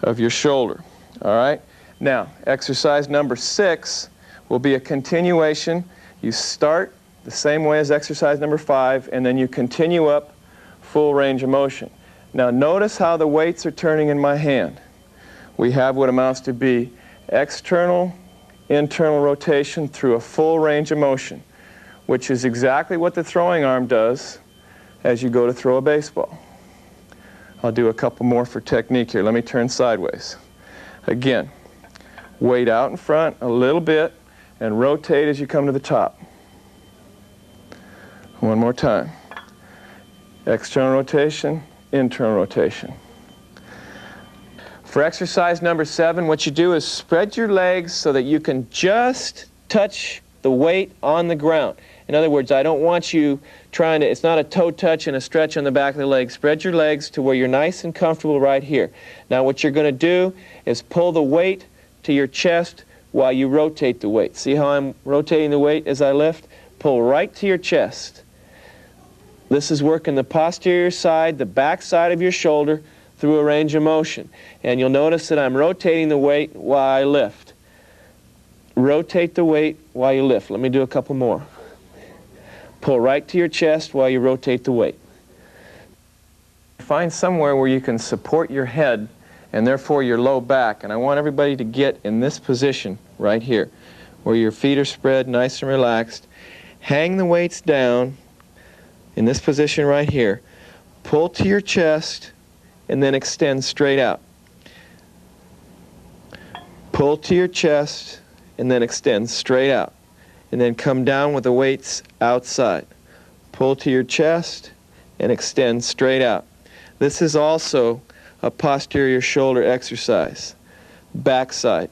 of your shoulder. All right? Now, exercise number 6 will be a continuation. You start the same way as exercise number 5, and then you continue up full range of motion. Now, notice how the weights are turning in my hand. We have what amounts to be external, internal rotation through a full range of motion, which is exactly what the throwing arm does as you go to throw a baseball. I'll do a couple more for technique here. Let me turn sideways. Again, weight out in front a little bit and rotate as you come to the top. One more time. External rotation, internal rotation. For exercise number 7, what you do is spread your legs so that you can just touch the weight on the ground. In other words, I don't want you trying to, it's not a toe touch and a stretch on the back of the leg. Spread your legs to where you're nice and comfortable right here. Now what you're going to do is pull the weight to your chest while you rotate the weight. See how I'm rotating the weight as I lift? Pull right to your chest. This is working the posterior side, the back side of your shoulder through a range of motion. And you'll notice that I'm rotating the weight while I lift. Rotate the weight while you lift. Let me do a couple more. Pull right to your chest while you rotate the weight. Find somewhere where you can support your head and therefore your low back. And I want everybody to get in this position right here, where your feet are spread nice and relaxed. Hang the weights down in this position right here. Pull to your chest and then extend straight out. Pull to your chest and then extend straight out. And then come down with the weights outside. Pull to your chest and extend straight out. This is also a posterior shoulder exercise. Backside.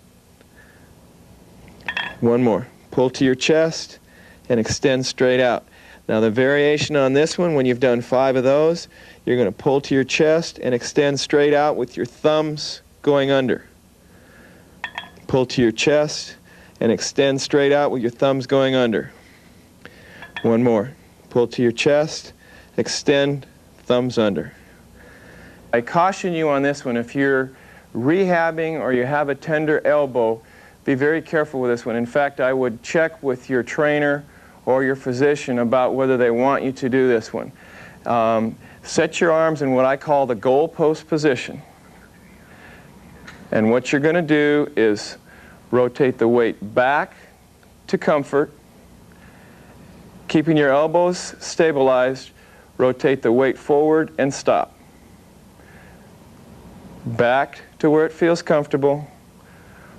One more. Pull to your chest and extend straight out. Now the variation on this one, when you've done 5 of those, you're going to pull to your chest and extend straight out with your thumbs going under. Pull to your chest and extend straight out with your thumbs going under. One more. Pull to your chest, extend, thumbs under. I caution you on this one, if you're rehabbing or you have a tender elbow, be very careful with this one. In fact, I would check with your trainer or your physician about whether they want you to do this one. Set your arms in what I call the goalpost position. And what you're going to do is rotate the weight back to comfort, keeping your elbows stabilized. Rotate the weight forward and stop. Back to where it feels comfortable.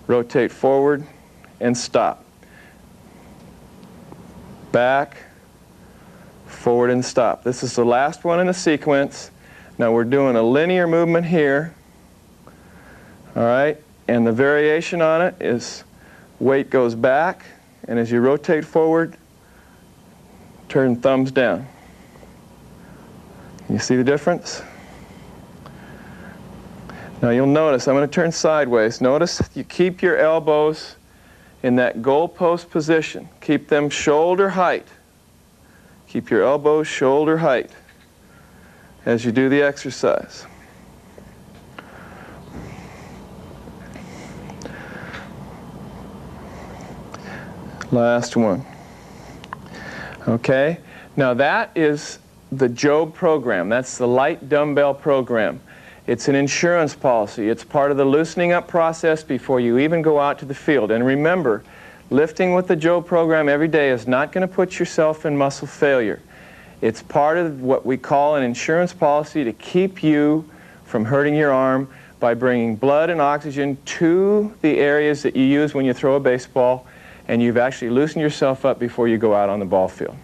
Rotate forward and stop. Back, forward and stop. This is the last one in the sequence. Now we're doing a linear movement here. All right, and the variation on it is weight goes back, and as you rotate forward, turn thumbs down. You see the difference? Now you'll notice, I'm going to turn sideways. Notice you keep your elbows in that goalpost position. Keep them shoulder height. Keep your elbows shoulder height as you do the exercise. Last one. Okay, now that is the Job program. That's the light dumbbell program. It's an insurance policy. It's part of the loosening up process before you even go out to the field. And remember, lifting with the Joe program every day is not going to put yourself in muscle failure. It's part of what we call an insurance policy to keep you from hurting your arm by bringing blood and oxygen to the areas that you use when you throw a baseball, and you've actually loosened yourself up before you go out on the ball field.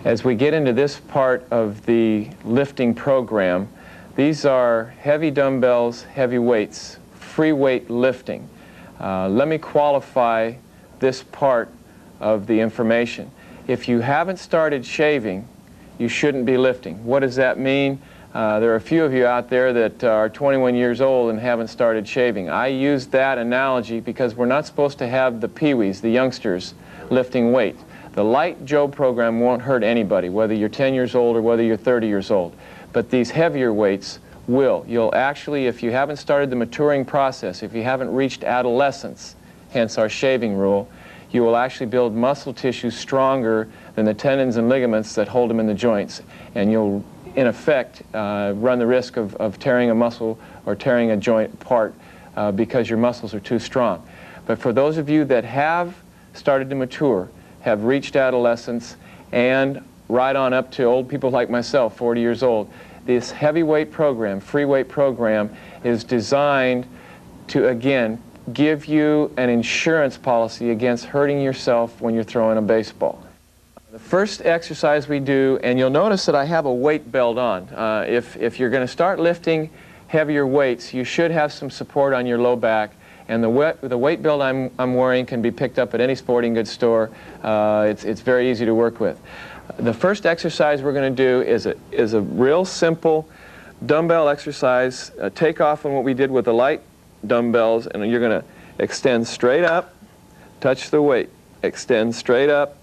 As we get into this part of the lifting program, these are heavy dumbbells, heavy weights, free weight lifting. Let me qualify this part of the information. If you haven't started shaving, you shouldn't be lifting. What does that mean? There are a few of you out there that are 21 years old and haven't started shaving. I use that analogy because we're not supposed to have the peewees, the youngsters, lifting weight. The light Joe program won't hurt anybody, whether you're 10 years old or whether you're 30 years old. But these heavier weights will. You'll actually, if you haven't started the maturing process, if you haven't reached adolescence, hence our shaving rule, you will actually build muscle tissue stronger than the tendons and ligaments that hold them in the joints. And you'll, in effect, run the risk of tearing a muscle or tearing a joint apart because your muscles are too strong. But for those of you that have started to mature, have reached adolescence, and right on up to old people like myself, 40 years old, this heavyweight program, free weight program, is designed to, again, give you an insurance policy against hurting yourself when you're throwing a baseball. The first exercise we do, and you'll notice that I have a weight belt on. If you're going to start lifting heavier weights, you should have some support on your low back. And the weight belt I'm wearing can be picked up at any sporting goods store. It's very easy to work with. The first exercise we're going to do is a real simple dumbbell exercise. Take off on what we did with the light dumbbells, and you're going to extend straight up, touch the weight. Extend straight up,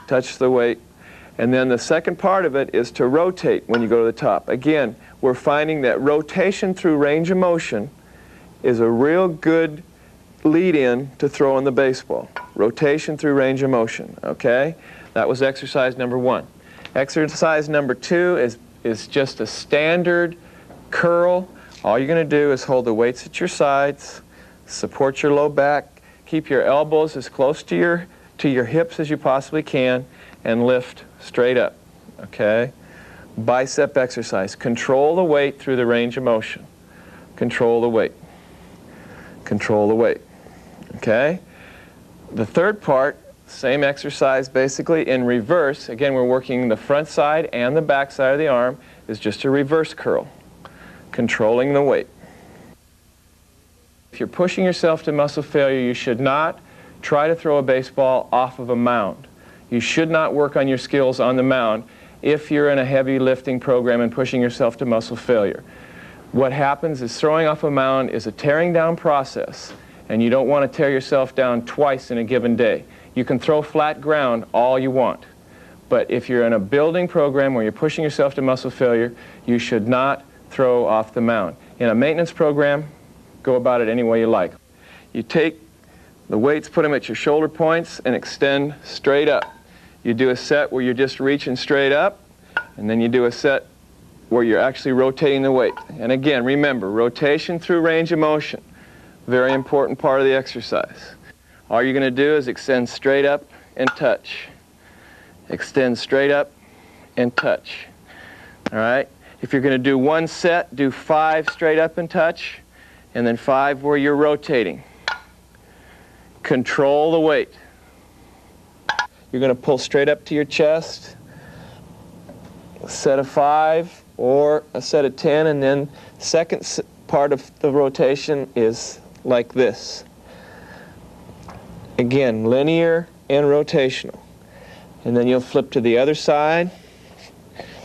touch the weight. And then the second part of it is to rotate when you go to the top. Again, we're finding that rotation through range of motion is a real good lead-in to throwing the baseball. Rotation through range of motion, okay? That was exercise number one. Exercise number two is just a standard curl. All you're going to do is hold the weights at your sides, support your low back, keep your elbows as close to your hips as you possibly can, and lift straight up, okay? Bicep exercise. Control the weight through the range of motion. Control the weight. Control the weight. Okay? The third part, same exercise basically in reverse. Again, we're working the front side and the back side of the arm, is just a reverse curl. Controlling the weight. If you're pushing yourself to muscle failure, you should not try to throw a baseball off of a mound. You should not work on your skills on the mound if you're in a heavy lifting program and pushing yourself to muscle failure. What happens is throwing off a mound is a tearing down process, and you don't want to tear yourself down twice in a given day. You can throw flat ground all you want, but if you're in a building program where you're pushing yourself to muscle failure, you should not throw off the mound. In a maintenance program, go about it any way you like. You take the weights, put them at your shoulder points, and extend straight up. You do a set where you're just reaching straight up, and then you do a set where you're actually rotating the weight. And again, remember, rotation through range of motion, very important part of the exercise. All you're going to do is extend straight up and touch. Extend straight up and touch. All right? If you're going to do one set, do 5 straight up and touch, and then 5 where you're rotating. Control the weight. You're going to pull straight up to your chest, a set of 5 or a set of 10, and then second part of the rotation is like this. Again, linear and rotational. And then you'll flip to the other side,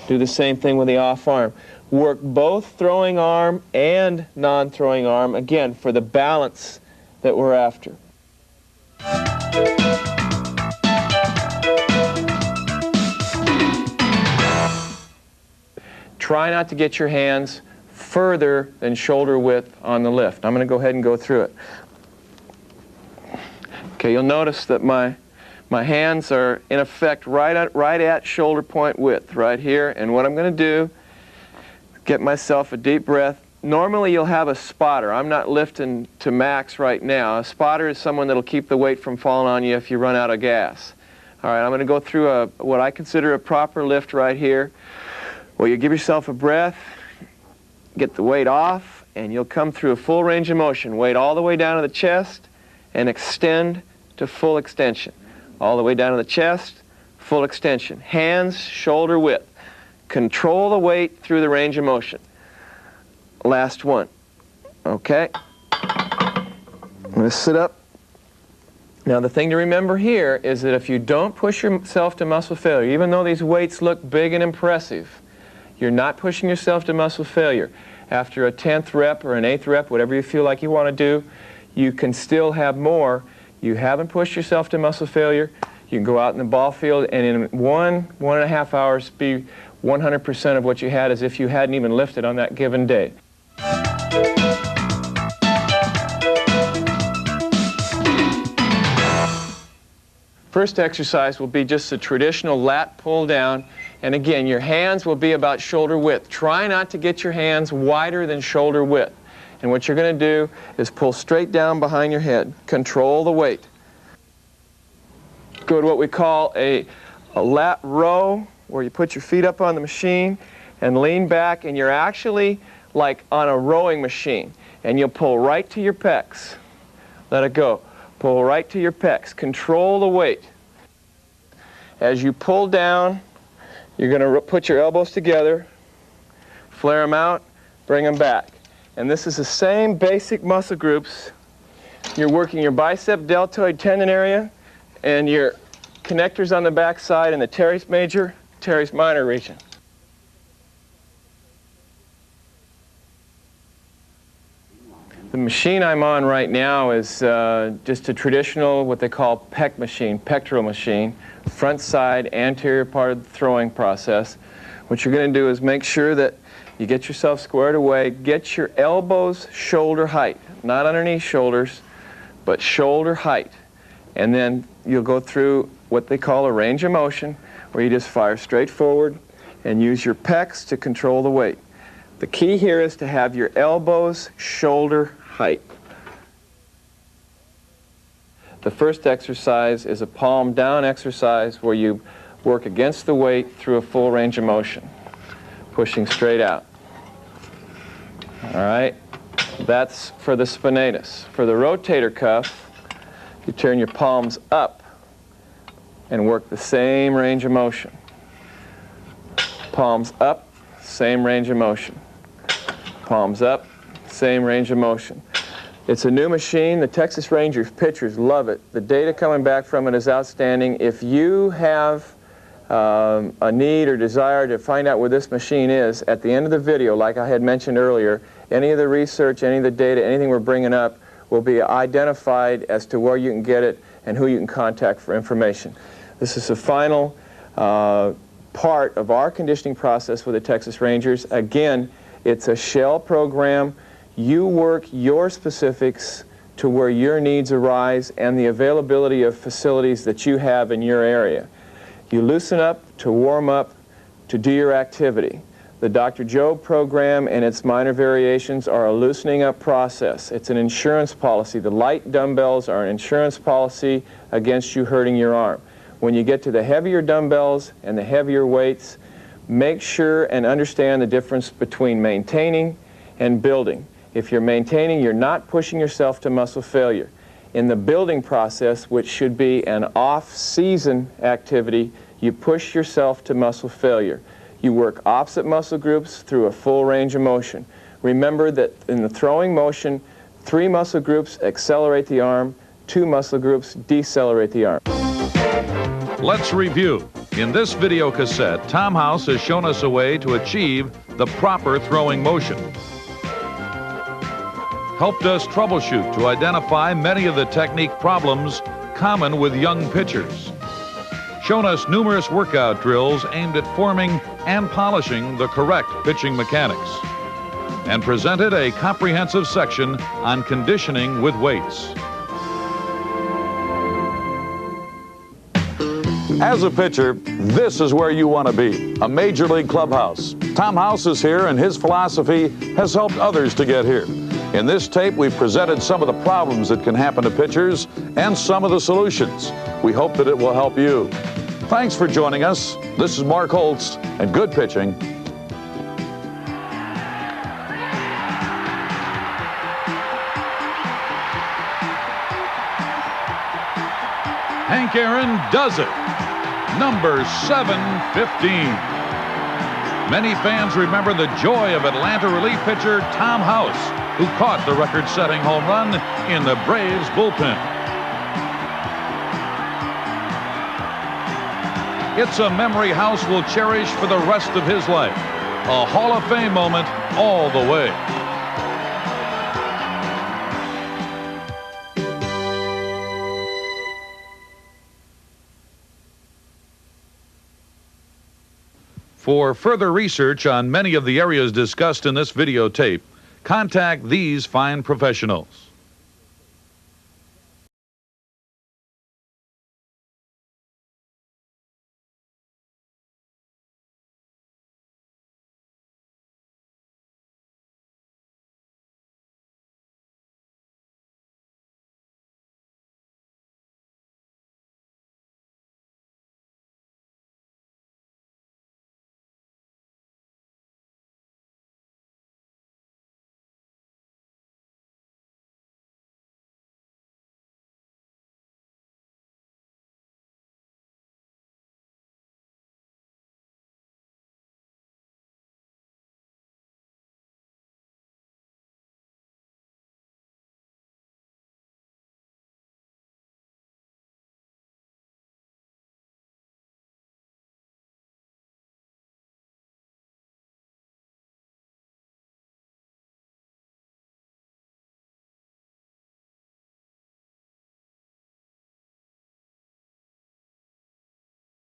do the same thing with the off arm. Work both throwing arm and non-throwing arm, again, for the balance that we're after. Try not to get your hands further than shoulder width on the lift. I'm going to go ahead and go through it. Okay, you'll notice that my My hands are in effect right at shoulder point width, right here. And what I'm going to do, get myself a deep breath. Normally you'll have a spotter. I'm not lifting to max right now. A spotter is someone that'll keep the weight from falling on you if you run out of gas. All right, I'm going to go through what I consider a proper lift right here. Well, you give yourself a breath, get the weight off, and you'll come through a full range of motion. Weight all the way down to the chest and extend to full extension. All the way down to the chest, full extension. Hands shoulder width. Control the weight through the range of motion. Last one. Okay. I'm going to sit up. Now the thing to remember here is that if you don't push yourself to muscle failure, even though these weights look big and impressive, you're not pushing yourself to muscle failure. After a 10th rep or an 8th rep, whatever you feel like you want to do, you can still have more. You haven't pushed yourself to muscle failure. You can go out in the ball field and in 1.5 hours be 100% of what you had as if you hadn't even lifted on that given day. First exercise will be just a traditional lat pull down, and again your hands will be about shoulder width. Try not to get your hands wider than shoulder width. And what you're going to do is pull straight down behind your head. Control the weight. Go to what we call a lat row, where you put your feet up on the machine and lean back, and you're actually like on a rowing machine. And you'll pull right to your pecs. Let it go. Pull right to your pecs. Control the weight. As you pull down, you're going to put your elbows together, flare them out, bring them back. And this is the same basic muscle groups. You're working your bicep deltoid tendon area and your connectors on the back side and the teres major, teres minor region. The machine I'm on right now is just a traditional, what they call pec machine, pectoral machine, front side, anterior part of the throwing process. What you're going to do is make sure that you get yourself squared away, get your elbows shoulder height, not underneath shoulders, but shoulder height. And then you'll go through what they call a range of motion, where you just fire straight forward and use your pecs to control the weight. The key here is to have your elbows shoulder height. The first exercise is a palm down exercise where you work against the weight through a full range of motion, pushing straight out. All right, that's for the spinatus. For the rotator cuff, you turn your palms up and work the same range of motion. Palms up, same range of motion. Palms up, same range of motion. It's a new machine. The Texas Rangers pitchers love it. The data coming back from it is outstanding. If you have a need or desire to find out where this machine is, at the end of the video, like I had mentioned earlier, any of the research, any of the data, anything we're bringing up will be identified as to where you can get it and who you can contact for information. This is the final part of our conditioning process with the Texas Rangers. Again, it's a shell program. You work your specifics to where your needs arise and the availability of facilities that you have in your area. You loosen up to warm up to do your activity. The Dr. Jobe program and its minor variations are a loosening up process. It's an insurance policy. The light dumbbells are an insurance policy against you hurting your arm. When you get to the heavier dumbbells and the heavier weights, make sure and understand the difference between maintaining and building. If you're maintaining, you're not pushing yourself to muscle failure. In the building process, which should be an off-season activity, you push yourself to muscle failure. You work opposite muscle groups through a full range of motion. Remember that in the throwing motion, 3 muscle groups accelerate the arm, 2 muscle groups decelerate the arm. Let's review. In this video cassette, Tom House has shown us a way to achieve the proper throwing motion. Helped us troubleshoot to identify many of the technique problems common with young pitchers. Shown us numerous workout drills aimed at forming and polishing the correct pitching mechanics. And presented a comprehensive section on conditioning with weights. As a pitcher, this is where you want to be, a major league clubhouse. Tom House is here, and his philosophy has helped others to get here. In this tape, we've presented some of the problems that can happen to pitchers and some of the solutions. We hope that it will help you. Thanks for joining us. This is Mark Holtz, and good pitching. Hank Aaron does it. Number 715. Many fans remember the joy of Atlanta relief pitcher Tom House, who caught the record-setting home run in the Braves bullpen. It's a memory House will cherish for the rest of his life. A Hall of Fame moment all the way. For further research on many of the areas discussed in this videotape, contact these fine professionals.